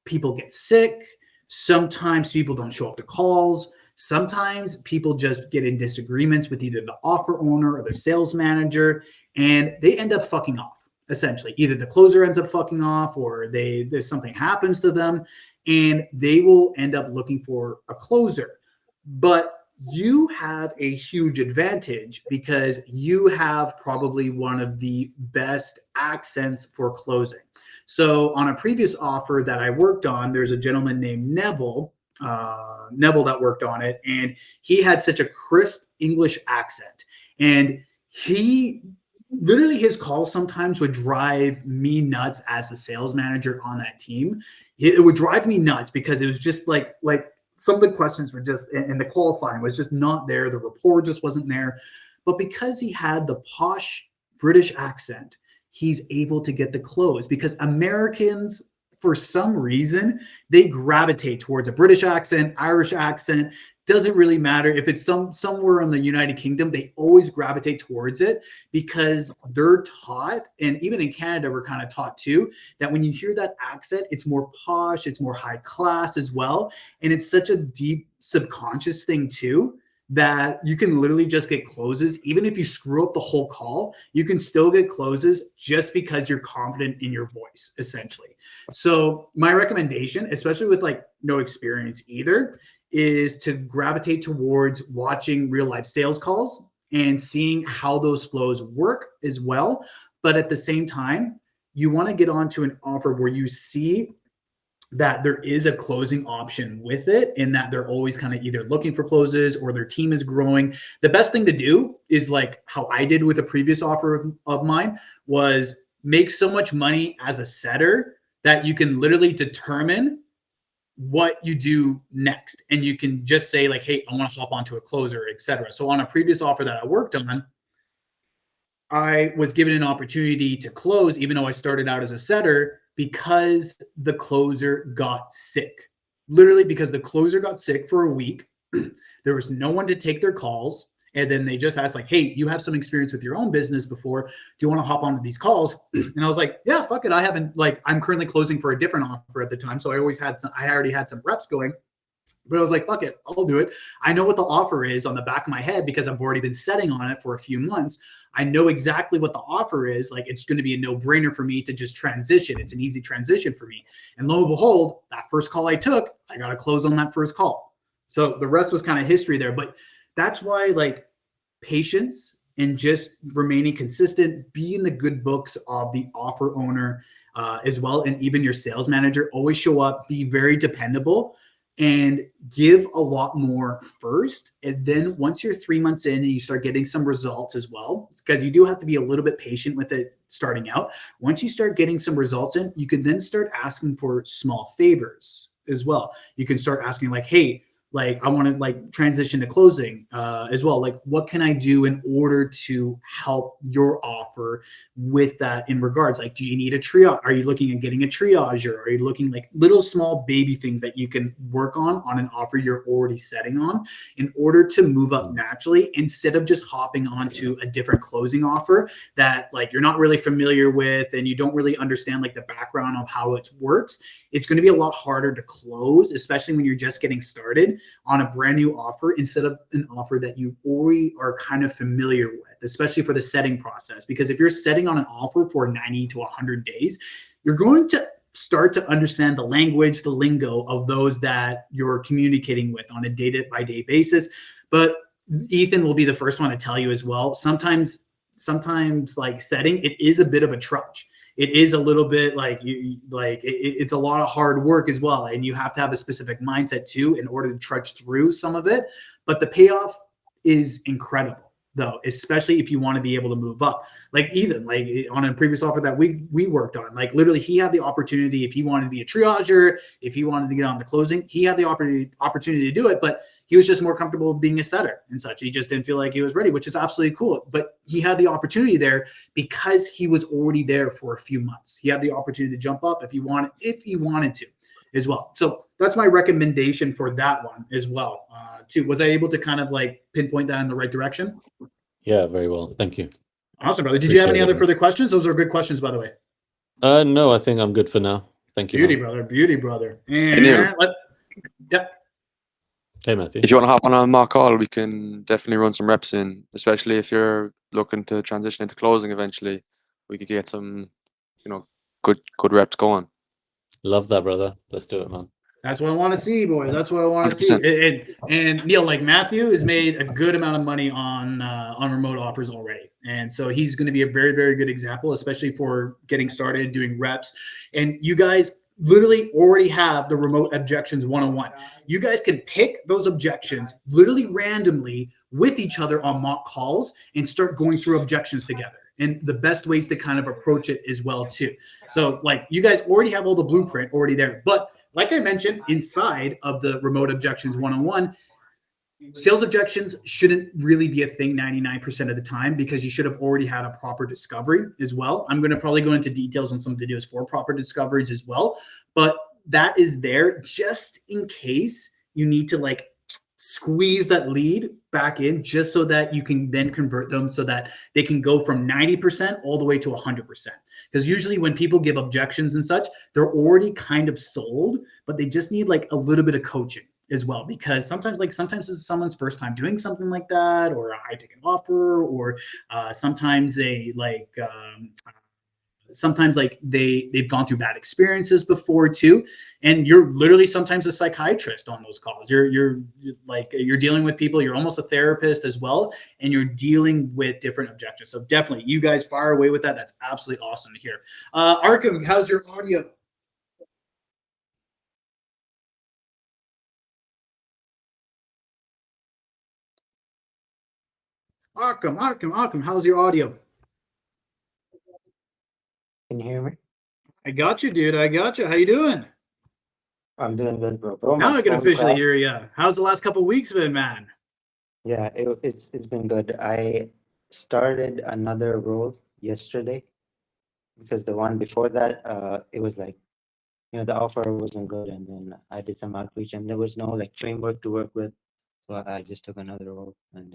people get sick. Sometimes people don't show up to calls. Sometimes people just get in disagreements with either the offer owner or the sales manager, and they end up fucking off, essentially. Either the closer ends up fucking off or there's something happens to them, and they will end up looking for a closer. But you have a huge advantage because you have probably one of the best accents for closing. So on a previous offer that I worked on, there's a gentleman named Neville that worked on it, and he had such a crisp English accent, and he literally, his calls sometimes would drive me nuts as the sales manager on that team. It would drive me nuts because it was just like some of the questions were just, and the qualifying was just not there. The rapport just wasn't there. But because he had the posh British accent, he's able to get the close, because Americans, for some reason, they gravitate towards a British accent, Irish accent. Doesn't really matter if it's somewhere in the United Kingdom, they always gravitate towards it because they're taught, and even in Canada, we're kind of taught too, that when you hear that accent, it's more posh, it's more high class as well. And it's such a deep subconscious thing too, that you can literally just get closes. Even if you screw up the whole call, you can still get closes just because you're confident in your voice, essentially. So my recommendation, especially with like no experience either, is to gravitate towards watching real life sales calls and seeing how those flows work as well. But at the same time, you want to get onto an offer where you see that there is a closing option with it, in that they're always kind of either looking for closes or their team is growing. The best thing to do is like how I did with a previous offer of mine, was make so much money as a setter that you can literally determine what you do next. And you can just say like, hey, I want to hop onto a closer, etc. So on a previous offer that I worked on, I was given an opportunity to close, even though I started out as a setter, because the closer got sick. Literally, because the closer got sick for a week. There was no one to take their calls. And then they just asked, like, hey, you have some experience with your own business before. Do you want to hop onto these calls? And I was like, yeah, fuck it. I haven't, like, I'm currently closing for a different offer at the time. So I already had some reps going. But I was like, fuck it, I'll do it. I know what the offer is on the back of my head because I've already been setting on it for a few months. I know exactly what the offer is. Like, it's going to be a no-brainer for me to just transition. It's an easy transition for me. And lo and behold, that first call I took, I got to close on that first call. So the rest was kind of history there. But that's why, like, patience and just remaining consistent, be in the good books of the offer owner as well. And even your sales manager, always show up, be very dependable, and give a lot more first. And then once you're 3 months in and you start getting some results as well, because you do have to be a little bit patient with it starting out. Once you start getting some results in, you can then start asking for small favors as well. You can start asking, like, hey, like, I want to, like, transition to closing as well. Like, what can I do in order to help your offer with that in regards? Like, do you need a triage? Are you looking at getting a triager? Are you looking, like, little small baby things that you can work on an offer you're already setting on in order to move up naturally, instead of just hopping onto a different closing offer that, like, you're not really familiar with and you don't really understand, like, the background of how it works. It's going to be a lot harder to close, especially when you're just getting started on a brand new offer instead of an offer that you already are kind of familiar with, especially for the setting process. Because if you're setting on an offer for 90 to 100 days, you're going to start to understand the language, the lingo of those that you're communicating with on a day-by-day basis. But Ethan will be the first one to tell you as well. Sometimes like setting, it is a bit of a trudge. It is a little bit like it's a lot of hard work as well. And you have to have a specific mindset too in order to trudge through some of it. But the payoff is incredible, though, especially if you want to be able to move up. Like Ethan, like on a previous offer that we worked on, like literally he had the opportunity, if he wanted to be a triager, if he wanted to get on the closing, he had the opportunity to do it, but he was just more comfortable being a setter and such. He just didn't feel like he was ready, which is absolutely cool. But he had the opportunity there because he was already there for a few months. He had the opportunity to jump up if he wanted to as well. So that's my recommendation for that one as well. Too. Was I able to kind of like pinpoint that in the right direction? Yeah, very well. Thank you. Awesome, brother. Did you have any Appreciate other it. further questions? Those are good questions, by the way. No, I think I'm good for now. Thank you. Beauty, man. brother. Beauty, brother. Neil. And Hey, Matthew. If you want to hop on a mock call, we can definitely run some reps in, especially if you're looking to transition into closing eventually. We could get some, good reps going. Love that, brother. Let's do it, man. that's what I want to see, boys. That's what I want to see. 100%. And Neil, like Matthew has made a good amount of money on remote offers already. And so he's going to be a very, very good example, especially for getting started doing reps. And you guys literally already have the remote objections 101. You guys can pick those objections literally randomly with each other on mock calls and start going through objections together. And the best ways to kind of approach it as well too. So like you guys already have all the blueprint already there. But like I mentioned, inside of the remote objections 101, sales objections shouldn't really be a thing 99% of the time, because you should have already had a proper discovery as well. I'm going to probably go into details on some videos for proper discoveries as well, but that is there just in case you need to like squeeze that lead back in, just so that you can then convert them so that they can go from 90% all the way to 100%. Because usually when people give objections and such, they're already kind of sold, but they just need like a little bit of coaching as well. Because sometimes it's someone's first time doing something like that, or a high ticket offer, or sometimes they like they've gone through bad experiences before too, and you're literally sometimes a psychiatrist on those calls. You're dealing with people. You're almost a therapist as well, and you're dealing with different objections. So definitely, you guys fire away with that. That's absolutely awesome to hear. Arkham, how's your audio? Arkham, how's your audio? Can you hear me? I got you, dude. I got you. How you doing? I'm doing good, bro. Now My I can phone officially crashed. hear you. How's the last couple of weeks been, man? Yeah, it's been good. I started another role yesterday because the one before that, it was like, the offer wasn't good, and then I did some outreach, and there was no like framework to work with, so I just took another role, and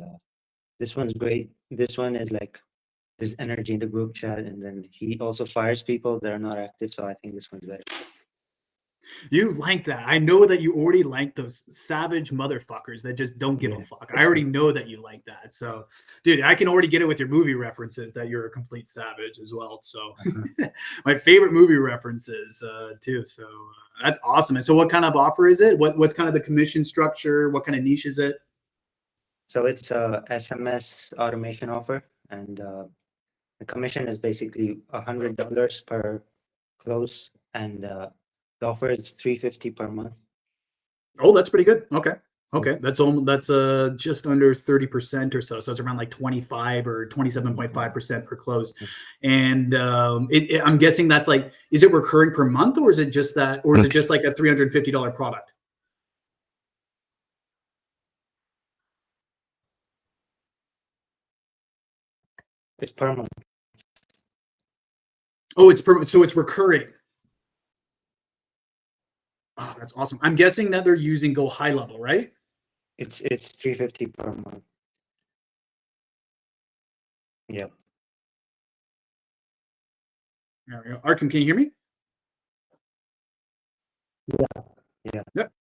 this one's great. This one is like there's energy in the group chat, and then he also fires people that are not active, so I think this one's better. You like that. I know that you already like those savage motherfuckers that just don't give a fuck. I already know that you like that. So, dude, I can already get it with your movie references that you're a complete savage as well. So, my favorite movie references too. So, that's awesome. And so, what kind of offer is it? What's kind of the commission structure? What kind of niche is it? So it's a SMS automation offer, and the commission is basically $100 per close, and the offer is $350 per month. Oh, that's pretty good. Okay. That's just under 30% or so. So it's around like 25 or 27.5% per close. And I'm guessing that's like, is it recurring per month, or is it just that, or is it just like a $350 product? It's per month. Oh, so it's recurring. Oh, that's awesome. I'm guessing that they're using Go High Level, right? It's $350 per month. Yep. There we go. Arkham, can you hear me? Yeah. Yep.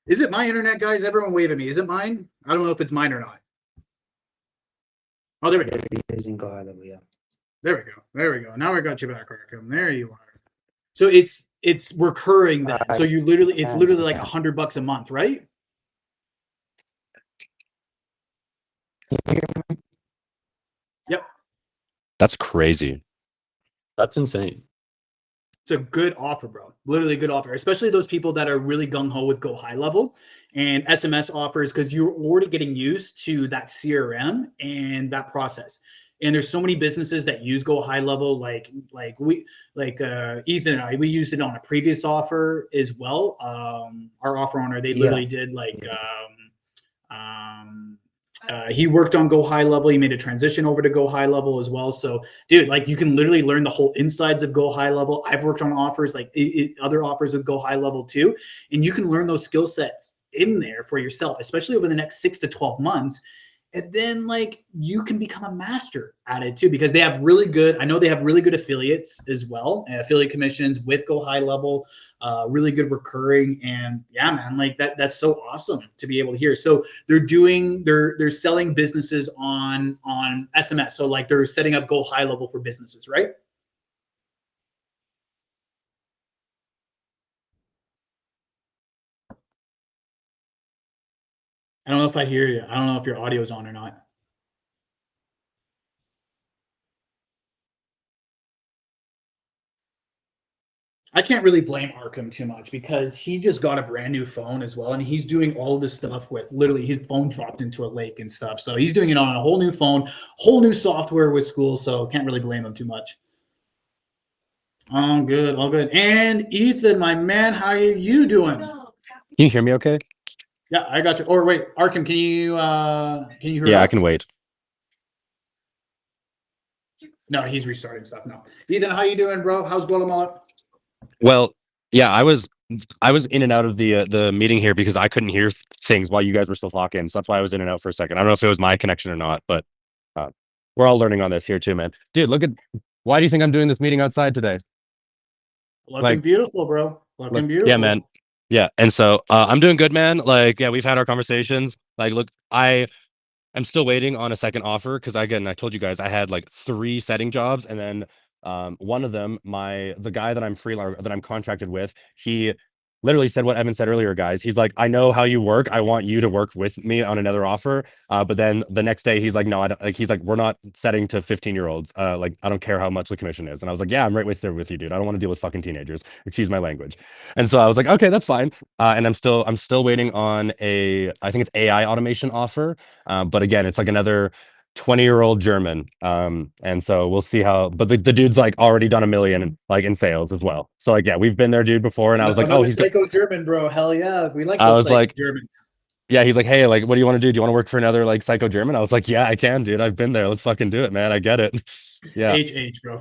Is it my internet, guys? Everyone wave at me. Is it mine? I don't know if it's mine or not. Oh, there we go. They're using Go High Level, yeah. There we go. Now I got you back, Arkham. There you are. So it's recurring then. So it's literally like $100 a month, right? Yep. That's crazy. That's insane. It's a good offer, bro. Literally a good offer, especially those people that are really gung-ho with Go High Level and SMS offers, because you're already getting used to that CRM and that process. And there's so many businesses that use Go High Level, like Ethan and I, we used it on a previous offer as well. Our offer owner, they literally did like he worked on Go High Level. He made a transition over to Go High Level as well. So, dude, like you can literally learn the whole insides of Go High Level. I've worked on offers like other offers with Go High Level too, and you can learn those skill sets in there for yourself, especially over the next 6 to 12 months. And then like you can become a master at it too, because they have really good, I know they have really good affiliates as well, affiliate commissions with Go High Level, really good recurring. And yeah, man, like that's so awesome to be able to hear. So they're selling businesses on SMS. So like they're setting up Go High Level for businesses, right? I don't know if I hear you. I don't know if your audio's on or not. I can't really blame Arkham too much because he just got a brand new phone as well. And he's doing all of this stuff with literally his phone dropped into a lake and stuff. So he's doing it on a whole new phone, whole new software with Skool. So can't really blame him too much. All good. All good. And Ethan, my man, how are you doing? Can you hear me okay? Yeah, I got you. Or wait, Arkham, can you hear us? Yeah, I can wait. No, he's restarting stuff. No. Ethan, how you doing, bro? How's Guatemala? Well, yeah, I was in and out of the meeting here because I couldn't hear things while you guys were still talking. So that's why I was in and out for a second. I don't know if it was my connection or not, but we're all learning on this here too, man. Dude, look at why do you think I'm doing this meeting outside today? Looking beautiful, bro. Looking beautiful. Yeah, man. Yeah, and so I'm doing good, man. Like, yeah, we've had our conversations. Like, look, I'm still waiting on a second offer because I told you guys I had like 3 setting jobs, and then one of them, the guy that I'm contracted with, he literally said what Evan said earlier, guys. He's like, I know how you work. I want you to work with me on another offer. But then the next day he's like, no, I don't, like, he's like, we're not setting to 15-year-olds. Like, I don't care how much the commission is. And I was like, yeah, I'm right there with you, dude. I don't want to deal with fucking teenagers. Excuse my language. And so I was like, okay, that's fine. And I'm still waiting on I think it's AI automation offer. But again, it's like another 20-year-old German. And so we'll see how, but the dude's like already done $1 million like in sales as well. So like, yeah, we've been there, dude, before. And I was like, oh, he's psycho German, bro. Hell yeah. We like I those was psycho like, Germans. Yeah, he's like, hey, like, what do you want to do? Do you want to work for another like Psycho German? I was like, yeah, I can, dude. I've been there. Let's fucking do it, man. I get it. Yeah. HH, bro.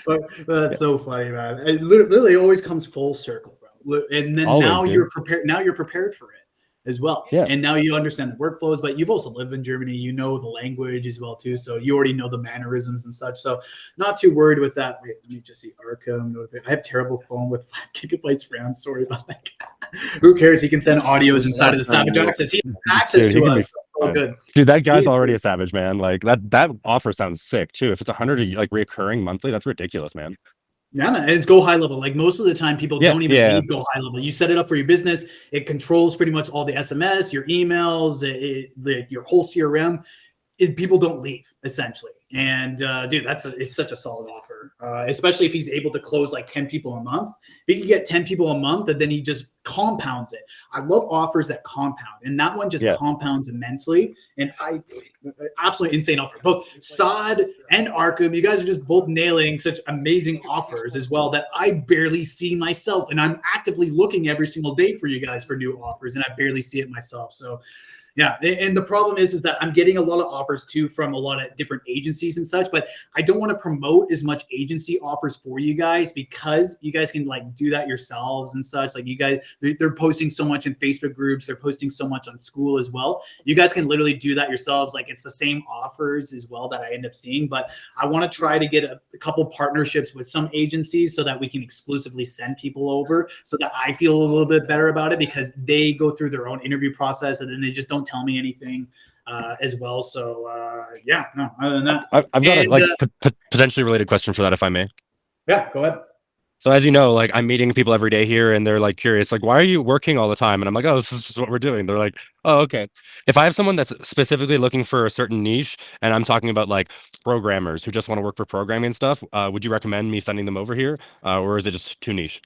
But that's so funny, man. It literally always comes full circle, bro. And then Always, now dude. you're prepared. Now you're prepared for it as well. Yeah. And now you understand the workflows, but you've also lived in Germany. You know the language as well too, so you already know the mannerisms and such. So not too worried with that. Wait, let me just see Arkham. I have terrible phone with 5 gigabytes RAM. Sorry about that. Who cares? He can send audios inside of the Savage Access. He has access Dude, he to can be us. So fine. good. Dude, that guy's He's- already a savage, man. Like that offer sounds sick too. If it's 100 like recurring monthly, that's ridiculous, man. Yeah, man. And it's go high level. Like most of the time, people Yeah, don't even yeah. need go high level. You set it up for your business. It controls pretty much all the SMS, your emails, your whole CRM. People don't leave essentially. And dude, it's such a solid offer, especially if he's able to close like 10 people a month. If he can get 10 people a month, and then he just compounds it. I love offers that compound, and that one just compounds immensely. And absolutely insane offer. Both Saad and Arkham, you guys are just both nailing such amazing offers as well that I barely see myself. And I'm actively looking every single day for you guys for new offers, and I barely see it myself. So yeah, and the problem is that I'm getting a lot of offers too from a lot of different agencies and such, but I don't want to promote as much agency offers for you guys because you guys can like do that yourselves and such. Like you guys, they're posting so much in Facebook groups, they're posting so much on Skool as well. You guys can literally do that yourselves. Like it's the same offers as well that I end up seeing, but I want to try to get a couple partnerships with some agencies so that we can exclusively send people over so that I feel a little bit better about it because they go through their own interview process and then they just don't tell me anything as well. So yeah, no, other than that, I've got a like potentially related question for that, if I may. Yeah, go ahead. So as you know, like I'm meeting people every day here and they're like curious, like, why are you working all the time? And I'm like, oh, this is just what we're doing. They're like, oh, okay. If I have someone that's specifically looking for a certain niche and I'm talking about like programmers who just want to work for programming and stuff, would you recommend me sending them over here? Or is it just too niche?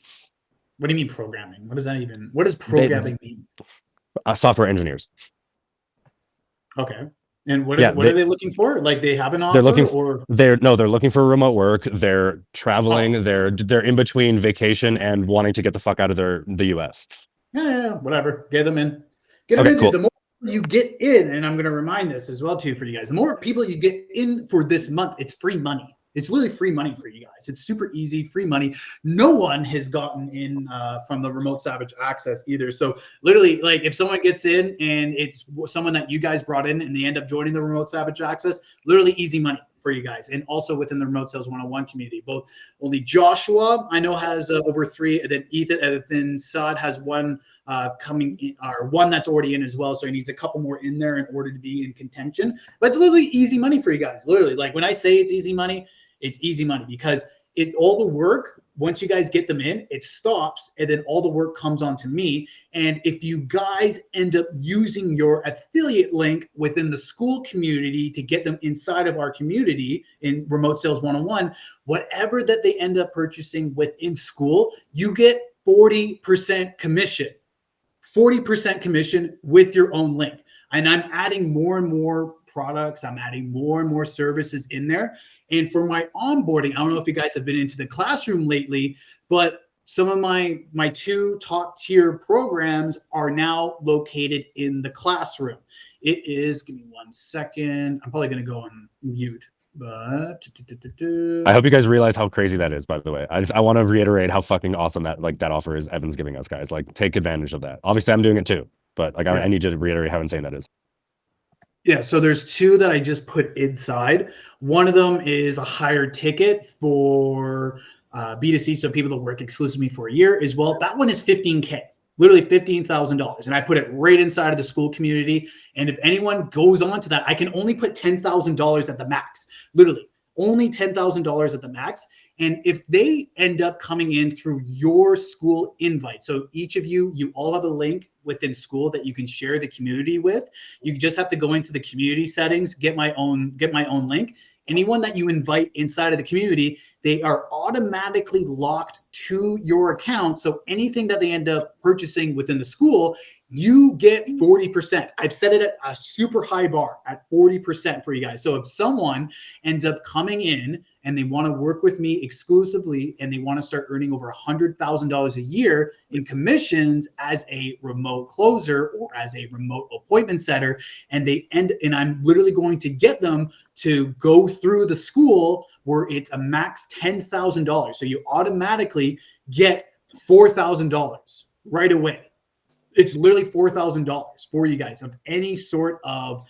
What do you mean programming? What does programming mean? Software engineers. Okay. And what are they looking for? Like they have an offer they're looking for remote work. They're traveling. They're in between vacation and wanting to get the fuck out of the US. Yeah, whatever. Get them in. Get them in. Cool. The more you get in, and I'm going to remind this as well too for you guys, the more people you get in for this month, it's free money. It's literally free money for you guys. It's super easy, free money. No one has gotten in from the remote Savage Access either. So literally, like if someone gets in and it's someone that you guys brought in and they end up joining the remote Savage Access, literally easy money for you guys. And also within the Remote Sales 101 community, both only Joshua, I know has over 3, and then Ethan, and then Saad has one coming in, or one that's already in as well. So he needs a couple more in there in order to be in contention. But it's literally easy money for you guys. Literally, like when I say it's easy money, it's easy money because all the work, once you guys get them in, it stops and then all the work comes onto me. And if you guys end up using your affiliate link within the Skool community to get them inside of our community in Remote Sales 101, whatever that they end up purchasing within Skool, you get 40% commission. 40% commission with your own link. And I'm adding more and more products. I'm adding more and more services in there. And for my onboarding, I don't know if you guys have been into the classroom lately, but some of my 2 top tier programs are now located in the classroom. It is, give me 1 second. I'm probably going to go on mute. But I hope you guys realize how crazy that is, by the way. I want to reiterate how fucking awesome that offer is Evan's giving us, guys. Like take advantage of that. Obviously I'm doing it too, but like I need you to reiterate how insane that is. Yeah, so there's 2 that I just put inside. One of them is a higher ticket for B2C, so people that work exclusively for a year as well. That one is $15K. Literally $15,000. And I put it right inside of the Skool community. And if anyone goes on to that, I can only put $10,000 at the max. Literally, only $10,000 at the max. And if they end up coming in through your Skool invite, so each of you all have a link within Skool that you can share the community with. You just have to go into the community settings, get my own link. Anyone that you invite inside of the community, they are automatically locked to your account. So anything that they end up purchasing within the Skool, you get 40%. I've set it at a super high bar at 40% for you guys. So if someone ends up coming in and they want to work with me exclusively, and they want to start earning over $100,000 a year in commissions as a remote closer or as a remote appointment setter, and I'm literally going to get them to go through the school where it's a max $10,000. So you automatically get $4,000 right away. It's literally $4,000 for you guys of any sort of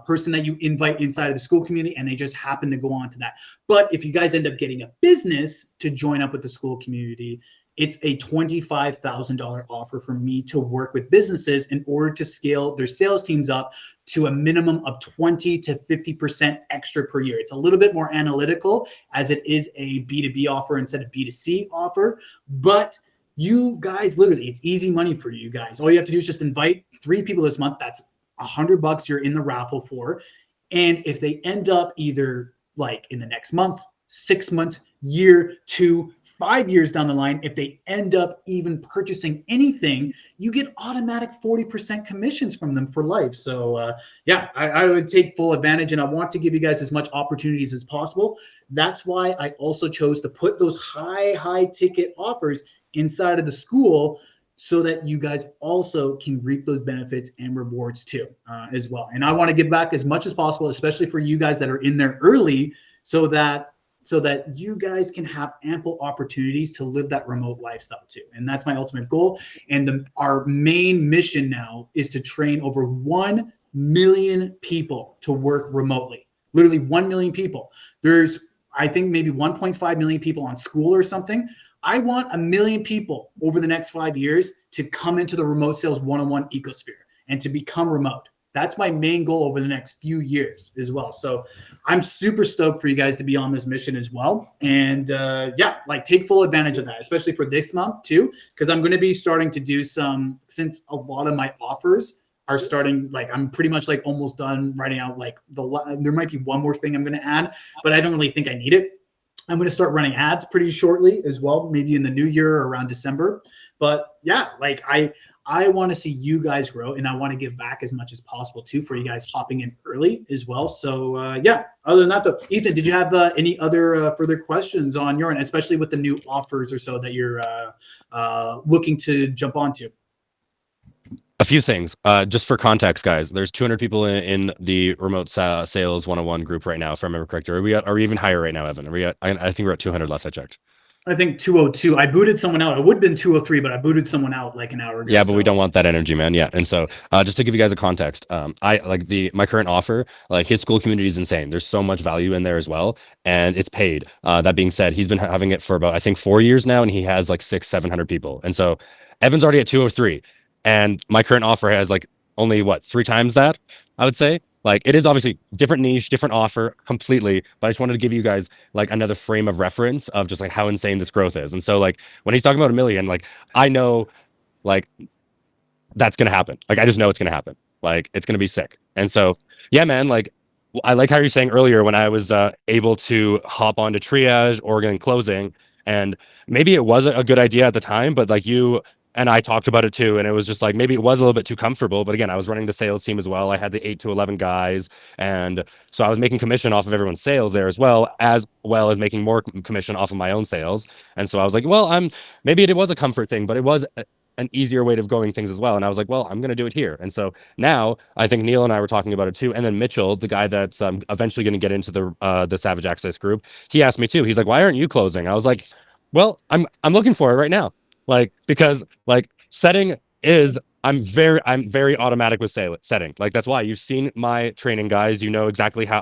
person that you invite inside of the Skool community, and they just happen to go on to that. But if you guys end up getting a business to join up with the Skool community, it's a $25,000 offer for me to work with businesses in order to scale their sales teams up to a minimum of 20 to 50% extra per year. It's a little bit more analytical as it is a B2B offer instead of B2C offer, but you guys, literally, it's easy money for you guys. All you have to do is just invite 3 people this month. That's $100 you're in the raffle for. And if they end up either like in the next month, 6 months, year, 2, 5 years down the line, if they end up even purchasing anything, you get automatic 40% commissions from them for life. So yeah, I would take full advantage, and I want to give you guys as much opportunities as possible. That's why I also chose to put those high ticket offers inside of the Skool, so that you guys also can reap those benefits and rewards too, as well. And I want to give back as much as possible, especially for you guys that are in there early, so that you guys can have ample opportunities to live that remote lifestyle too. And that's my ultimate goal. And our main mission now is to train over 1 million people to work remotely. Literally 1 million people. There's, I think, maybe 1.5 million people on Skool or something. I want 1 million people over the next 5 years to come into the remote sales one-on-one ecosphere and to become remote. That's my main goal over the next few years as well. So I'm super stoked for you guys to be on this mission as well. And yeah, like take full advantage of that, especially for this month too, because I'm going to be starting to do some, since a lot of my offers are starting, like I'm pretty much like almost done writing out like there might be one more thing I'm going to add, but I don't really think I need it. I'm going to start running ads pretty shortly as well, maybe in the new year or around December. But yeah, like I want to see you guys grow, and I want to give back as much as possible too for you guys hopping in early as well. So yeah, other than that though, Ethan, did you have any other further questions on your end, especially with the new offers or so that you're looking to jump onto? A few things. Just for context, guys, there's 200 people in the remote sales 101 group right now, if I remember correctly. Are we even higher right now, Evan? Are we at, I think we're at 200 last I checked. I think 202. I booted someone out. It would have been 203, but I booted someone out like an hour ago. Yeah, but we don't want that energy, man. Yeah. And so just to give you guys a context, I like my current offer, like his Skool community is insane. There's so much value in there as well. And it's paid. That being said, he's been having it for about, I think, 4 years now, and he has like 600-700 people. And so Evan's already at 203. And my current offer has like only 3 times that, I would say. Like it is obviously different niche, different offer completely, but I just wanted to give you guys like another frame of reference of just like how insane this growth is. And so like when he's talking about 1 million, like I know like that's going to happen. Like I just know it's going to happen. Like it's going to be sick. And so, yeah, man, like I like how you're saying earlier when I was able to hop onto triage, Oregon closing, and maybe it was a good idea at the time, but like you and I talked about it too. And it was just like, maybe it was a little bit too comfortable, but again, I was running the sales team as well. I had the 8 to 11 guys. And so I was making commission off of everyone's sales there as well as making more commission off of my own sales. And so I was like, well, maybe it was a comfort thing, but it was an easier way of going things as well. And I was like, well, I'm going to do it here. And so now I think Neil and I were talking about it too. And then Mitchell, the guy that's eventually going to get into the Savage Access group, he asked me too. He's like, why aren't you closing? I was like, well, I'm looking for it right now. Like, because like setting is, I'm very automatic with setting. Like, that's why you've seen my training, guys. You know exactly how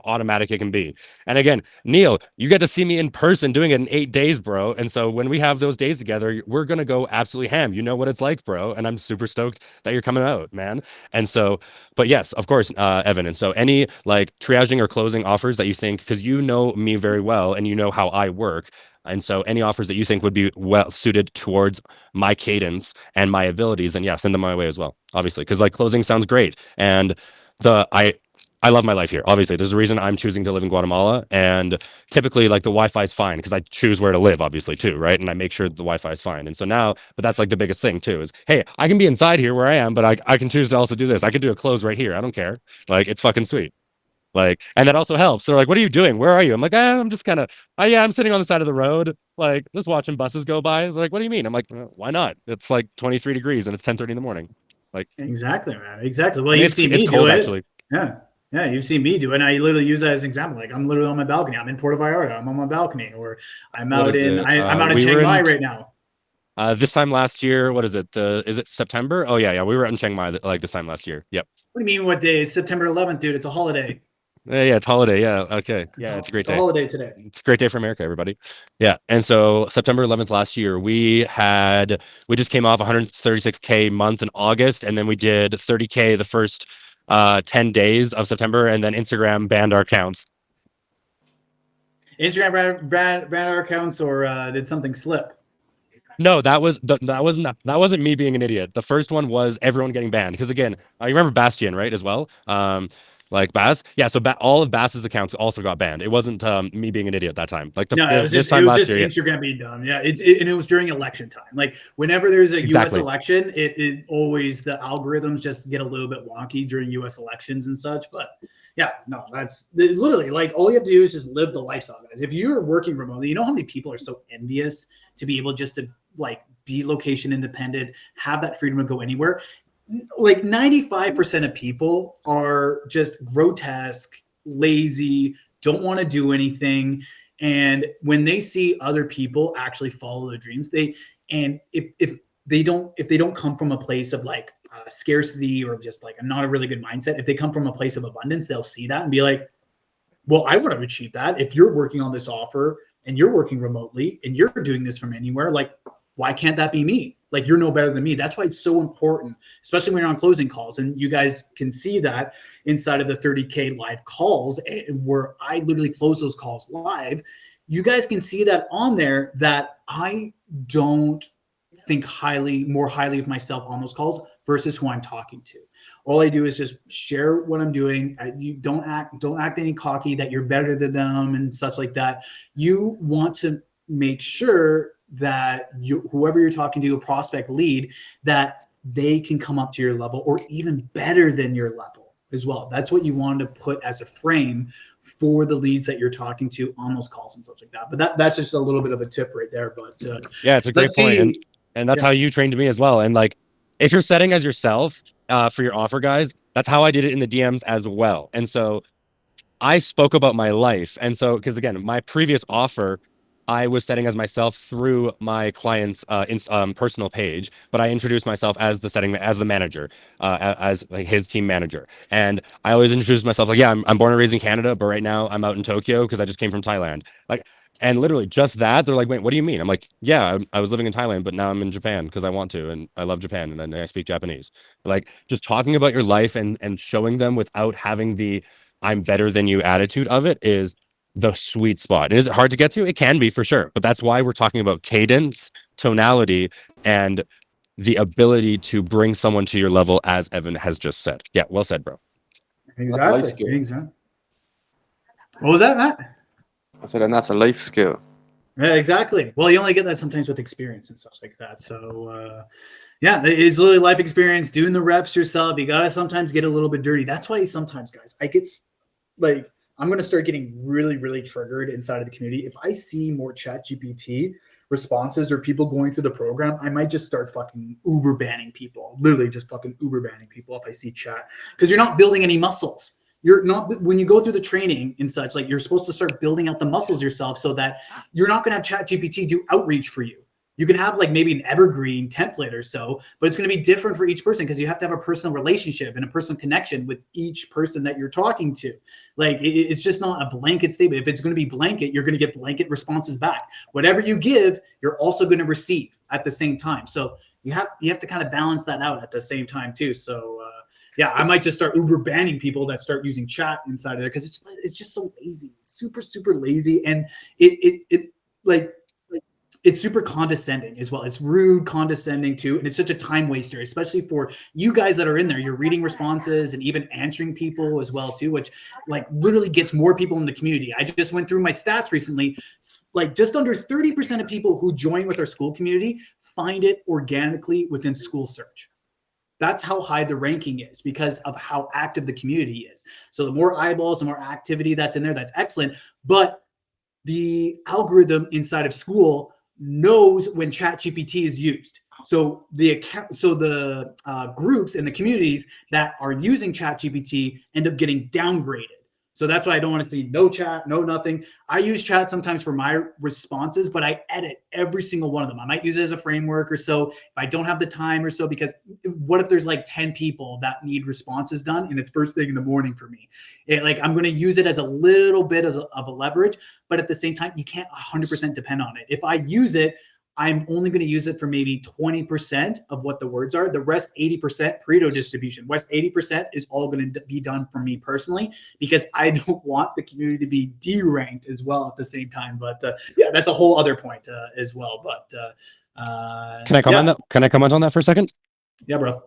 automatic it can be. And again, Neil, you get to see me in person doing it in 8 days, bro. And so when we have those days together, we're going to go absolutely ham. You know what it's like, bro. And I'm super stoked that you're coming out, man. And so, but yes, of course, Evan. And so any like triaging or closing offers that you think, because you know me very well and you know how I work. And so any offers that you think would be well suited towards my cadence and my abilities, and yeah, send them my way as well, obviously. Because like closing sounds great. And I love my life here. Obviously, there's a reason I'm choosing to live in Guatemala. And typically like the Wi-Fi is fine because I choose where to live, obviously, too, right? And I make sure the Wi-Fi is fine. And so now, but that's like the biggest thing too, is hey, I can be inside here where I am, but I can choose to also do this. I can do a close right here. I don't care. Like it's fucking sweet. Like, and that also helps. They're like, what are you doing? Where are you? I'm like, I'm just kind of, yeah, I'm sitting on the side of the road, like just watching buses go by. They're like, what do you mean? I'm like, why not? It's like 23 degrees and it's 10:30 in the morning. Like, Exactly, man. Exactly. Well, I mean, you've seen it's me cold do it. actually. Yeah. Yeah, you've seen me do it. And I literally use that as an example. Like I'm literally on my balcony. I'm in Puerto Vallarta. I'm on my balcony, or I'm What out is in it? I'm out in We Chiang were Mai in right now. this time last year. What is it? Is it September? Oh yeah, we were out in Chiang Mai like this time last year. Yep. What do you mean? What day? It's September 11th, dude. It's a holiday. Yeah, it's holiday. Yeah, okay. Yeah, it's a great It's a day. holiday today. It's a great day for America, everybody. Yeah. And so September 11th last year, we just came off 136K month in August, and then we did 30K the first 10 days of September, and then Instagram banned our accounts. Instagram brand our accounts, or did something slip? No, that wasn't me being an idiot. The first one was everyone getting banned because again, you remember Bastion, right? As well, like Bass, yeah. So all of Bass's accounts also got banned. It wasn't me being an idiot that time. Like No, it was this just time last year, Instagram being dumb. Yeah, and it was during election time. Like whenever there's a Exactly. U.S. election, it always the algorithms just get a little bit wonky during U.S. elections and such. But yeah, no, that's literally like all you have to do is just live the lifestyle, guys. If you're working remotely, you know how many people are so envious to be able just to like be location independent, have that freedom to go anywhere. Like 95% of people are just grotesque, lazy, don't want to do anything. And when they see other people actually follow their dreams, if they don't come from a place of like scarcity or just like not a really good mindset, if they come from a place of abundance, they'll see that and be like, well, I want to achieve that. If you're working on this offer and you're working remotely and you're doing this from anywhere, like, why can't that be me? Like, you're no better than me. That's why it's so important, especially when you're on closing calls. And you guys can see that inside of the 30K live calls where I literally close those calls live. You guys can see that on there that I don't think more highly of myself on those calls versus who I'm talking to. All I do is just share what I'm doing. You don't act any cocky that you're better than them and such like that. You want to make sure that whoever you're talking to, a prospect lead, that they can come up to your level or even better than your level as well. That's what you want to put as a frame for the leads that you're talking to on those calls and such like that. But that's just a little bit of a tip right there. But yeah, it's a great point. And that's how you trained me as well. And like, if you're setting as yourself for your offer, guys, that's how I did it in the DMs as well. And so I spoke about my life. And so, because again, my previous offer, I was setting as myself through my client's personal page, but I introduced myself as the manager, as like his team manager. And I always introduced myself like, yeah, I'm born and raised in Canada, but right now I'm out in Tokyo because I just came from Thailand. Like, and literally just that, they're like, wait, what do you mean? I'm like, yeah, I was living in Thailand, but now I'm in Japan because I want to, and I love Japan, and I speak Japanese. Like, just talking about your life and showing them without having the I'm better than you attitude of it is the sweet spot. And is it hard to get to? It can be for sure, but that's why we're talking about cadence, tonality, and the ability to bring someone to your level, as Evan has just said. Yeah, well said, bro. Exactly. What was that, Matt? I said, and that's a life skill. Yeah, exactly. Well, you only get that sometimes with experience and stuff like that. So, yeah, it's literally life experience, doing the reps yourself. You got to sometimes get a little bit dirty. That's why sometimes, guys, I get like, I'm going to start getting really, really triggered inside of the community. If I see more ChatGPT responses or people going through the program, I might just start fucking Uber banning people, literally just fucking Uber banning people if I see chat, because you're not building any muscles. You're not, when you go through the training and such, like you're supposed to start building out the muscles yourself so that you're not going to have ChatGPT do outreach for you. You can have like maybe an evergreen template or so, but it's going to be different for each person because you have to have a personal relationship and a personal connection with each person that you're talking to. Like it's just not a blanket statement. If it's going to be blanket, you're going to get blanket responses back. Whatever you give, you're also going to receive at the same time. So you have to kind of balance that out at the same time too. So yeah, I might just start Uber banning people that start using chat inside of there because it's just so lazy, super, super lazy, and it's super condescending as well. It's rude, condescending too, and it's such a time waster, especially for you guys that are in there. You're reading responses and even answering people as well too, which like literally gets more people in the community. I just went through my stats recently. Like just under 30% of people who join with our Skool community find it organically within Skool search. That's how high the ranking is because of how active the community is. So the more eyeballs, the more activity that's in there, that's excellent. But the algorithm inside of Skool knows when ChatGPT is used. So the groups and the communities that are using ChatGPT end up getting downgraded. So that's why I don't want to see no chat, no nothing. I use chat sometimes for my responses, but I edit every single one of them. I might use it as a framework or so if I don't have the time or so, because what if there's like 10 people that need responses done and it's first thing in the morning for me? I'm going to use it as a little bit of a leverage, but at the same time, you can't 100% depend on it. If I use it, I'm only going to use it for maybe 20% of what the words are. The rest 80% Pareto distribution. Rest 80% is all going to be done for me personally because I don't want the community to be deranked as well at the same time. But yeah, that's a whole other point as well. But can I comment? yeah. Can I comment on that for a second? Yeah, bro.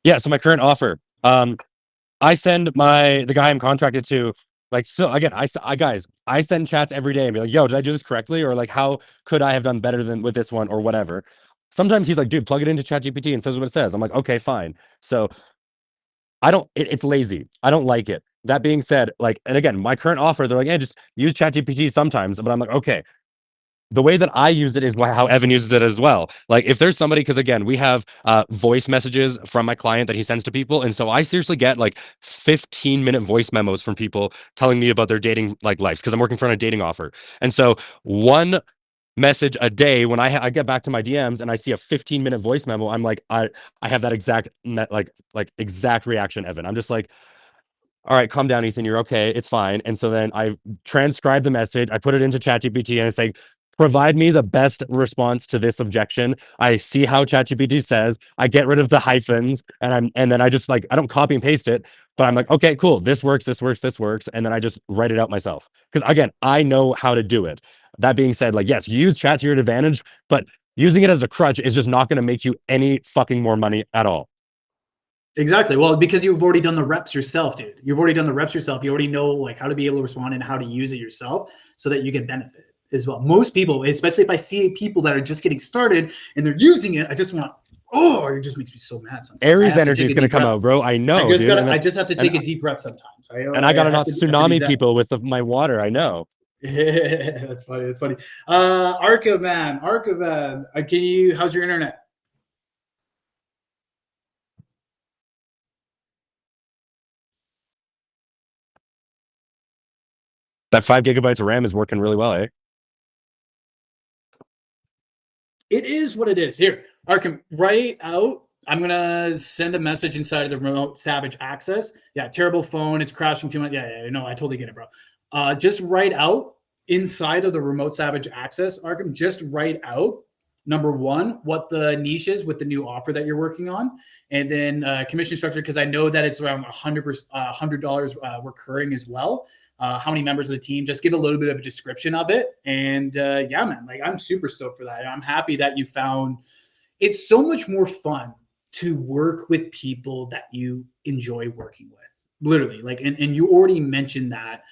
Yeah. So my current offer, I send the guy I'm contracted to, like, so again, I send chats every day and be like, yo, did I do this correctly? Or like, how could I have done better than with this one or whatever? Sometimes he's like, dude, plug it into ChatGPT and says what it says. I'm like, okay, fine. So it's lazy. I don't like it. That being said, like, and again, my current offer, they're like, yeah, just use ChatGPT sometimes. But I'm like, okay, the way that I use it is how Evan uses it as well. Like if there's somebody, because again, we have voice messages from my client that he sends to people. And so I seriously get like 15-minute voice memos from people telling me about their dating like lives because I'm working for a dating offer. And so one message a day when I get back to my DMs and I see a 15-minute voice memo, I'm like, I have that exact exact reaction, Evan. I'm just like, all right, calm down, Ethan. You're okay. It's fine. And so then I transcribe the message. I put it into ChatGPT and I say, provide me the best response to this objection. I see how ChatGPT says. I get rid of the hyphens and then I just like, I don't copy and paste it, but I'm like, okay, cool. This works. And then I just write it out myself. Because again, I know how to do it. That being said, like, yes, use chat to your advantage, but using it as a crutch is just not going to make you any fucking more money at all. Exactly. Well, because you've already done the reps yourself, dude. You've already done the reps yourself. You already know like how to be able to respond and how to use it yourself so that you can benefit as well. Most people, especially if I see people that are just getting started and they're using it, I just want, it just makes me so mad sometimes. Aries energy is going to come out, bro. I know, I just have to take a deep breath sometimes. I got to not tsunami people with my water. I know. Yeah, that's funny. That's funny. Archivan, how's your internet? That 5 gigabytes of RAM is working really well, eh? It is what it is. Here, Arkham, write out. I'm going to send a message inside of the remote Savage access. Yeah, terrible phone. It's crashing too much. Yeah, no, I totally get it, bro. Just write out inside of the remote Savage access, Arkham, just write out, number one, what the niche is with the new offer that you're working on. And then commission structure, because I know that it's around $100 recurring as well. How many members of the team, just give a little bit of a description of it. And yeah, man, like I'm super stoked for that. I'm happy that you found it's so much more fun to work with people that you enjoy working with, literally. Like, and you already mentioned that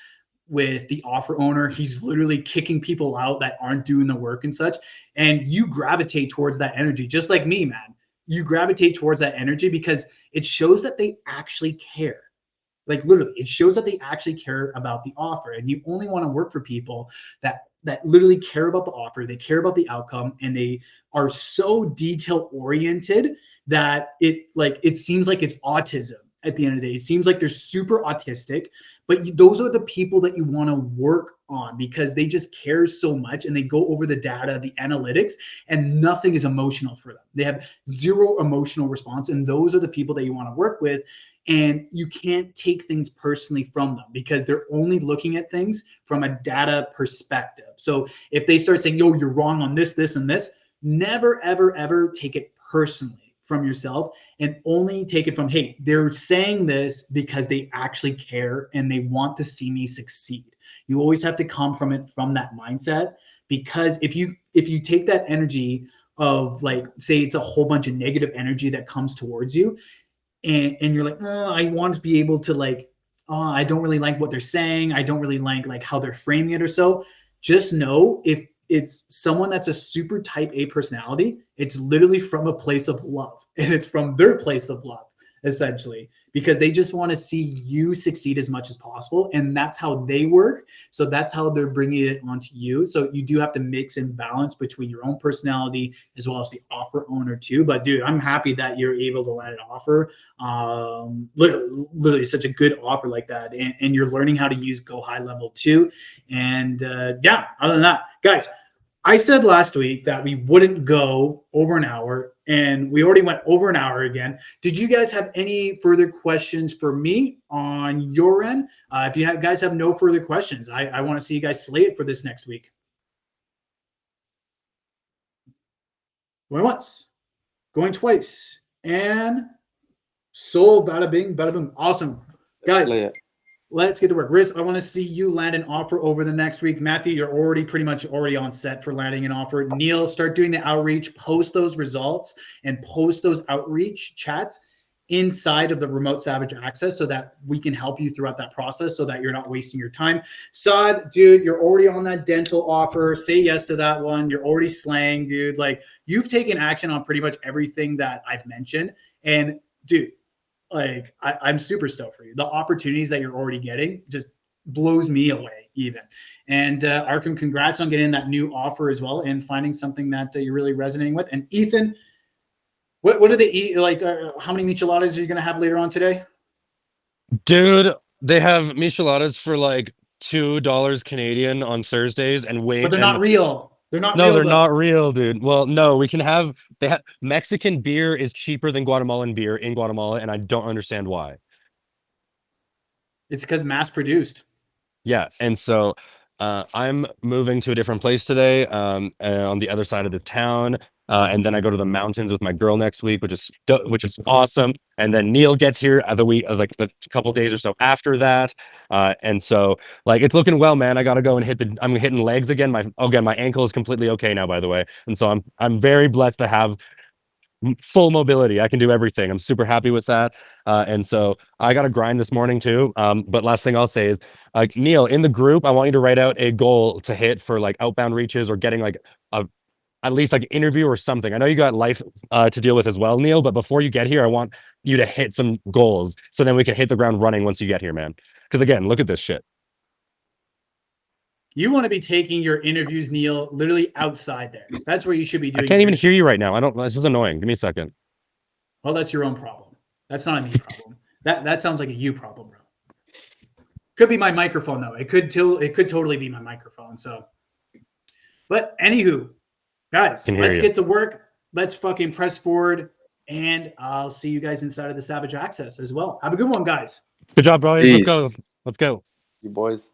with the offer owner, he's literally kicking people out that aren't doing the work and such. And you gravitate towards that energy, just like me, man. You gravitate towards that energy because it shows that they actually care. Like literally, it shows that they actually care about the offer. And you only want to work for people that literally care about the offer, they care about the outcome, and they are so detail oriented that it seems like it's autism at the end of the day. It seems like they're super autistic, but those are the people that you want to work on because they just care so much and they go over the data, the analytics, and nothing is emotional for them. They have zero emotional response. And those are the people that you want to work with. And you can't take things personally from them because they're only looking at things from a data perspective. So if they start saying, yo, you're wrong on this, this, and this, never, ever, ever take it personally from yourself and only take it from, hey, they're saying this because they actually care and they want to see me succeed. You always have to come from it from that mindset, because if you take that energy of like, say it's a whole bunch of negative energy that comes towards you, and you're like, oh, I want to be able to like, oh, I don't really like what they're saying. I don't really like how they're framing it or so. Just know if it's someone that's a super type A personality. It's literally from a place of love, and it's from their place of love, essentially, because they just want to see you succeed as much as possible. And that's how they work. So that's how they're bringing it onto you. So you do have to mix and balance between your own personality as well as the offer owner too. But dude, I'm happy that you're able to land an offer. Literally such a good offer like that. And you're learning how to use Go High Level too. And yeah, other than that, guys, I said last week that we wouldn't go over an hour, and we already went over an hour again. Did you guys have any further questions for me on your end? If you guys have no further questions, I want to see you guys slay it for this next week. Going once, going twice, and soul, bada bing, bada boom. Awesome. Guys, let's get to work. Riz, I want to see you land an offer over the next week. Matthew, you're already pretty much already on set for landing an offer. Neil, start doing the outreach, post those results, and post those outreach chats inside of the remote Savage Access so that we can help you throughout that process so that you're not wasting your time. Saad, dude, you're already on that dental offer. Say yes to that one. You're already slaying, dude. Like, you've taken action on pretty much everything that I've mentioned. And dude, like, I'm super stoked for you. The opportunities that you're already getting just blows me away even. And Arkham, congrats on getting that new offer as well and finding something that you're really resonating with. And Ethan, what do they eat? Like, how many micheladas are you going to have later on today? Dude, they have micheladas for like $2 Canadian on Thursdays, and wait, But they're not real. They're not no, real. they're Though. not real, dude. Well, no, we can have Mexican beer is cheaper than Guatemalan beer in Guatemala, and I don't understand why. It's because mass produced. Yeah, and so I'm moving to a different place today, on the other side of the town, and then I go to the mountains with my girl next week, which is awesome. And then Neil gets here like the couple days or so after that, and so like it's looking well, man. I gotta go and I'm hitting legs again. My ankle is completely okay now, by the way, and so I'm very blessed to have full mobility. I can do everything. I'm super happy with that. And so I got to grind this morning too. But last thing I'll say is, Neil, in the group, I want you to write out a goal to hit for like outbound reaches or getting like at least like interview or something. I know you got life to deal with as well, Neil, but before you get here, I want you to hit some goals so then we can hit the ground running once you get here, man. Because again, look at this shit. You want to be taking your interviews, Neil, literally outside there. That's where you should be doing. I can't even hear you right now. This is annoying. Give me a second. Well, that's your own problem. That's not a me problem. That sounds like a you problem, bro. Could be my microphone though. It could totally be my microphone. So, but anywho, guys, let's get to work. Let's fucking press forward, and I'll see you guys inside of the Savage Access as well. Have a good one, guys. Good job, boys. Peace. Let's go. You boys.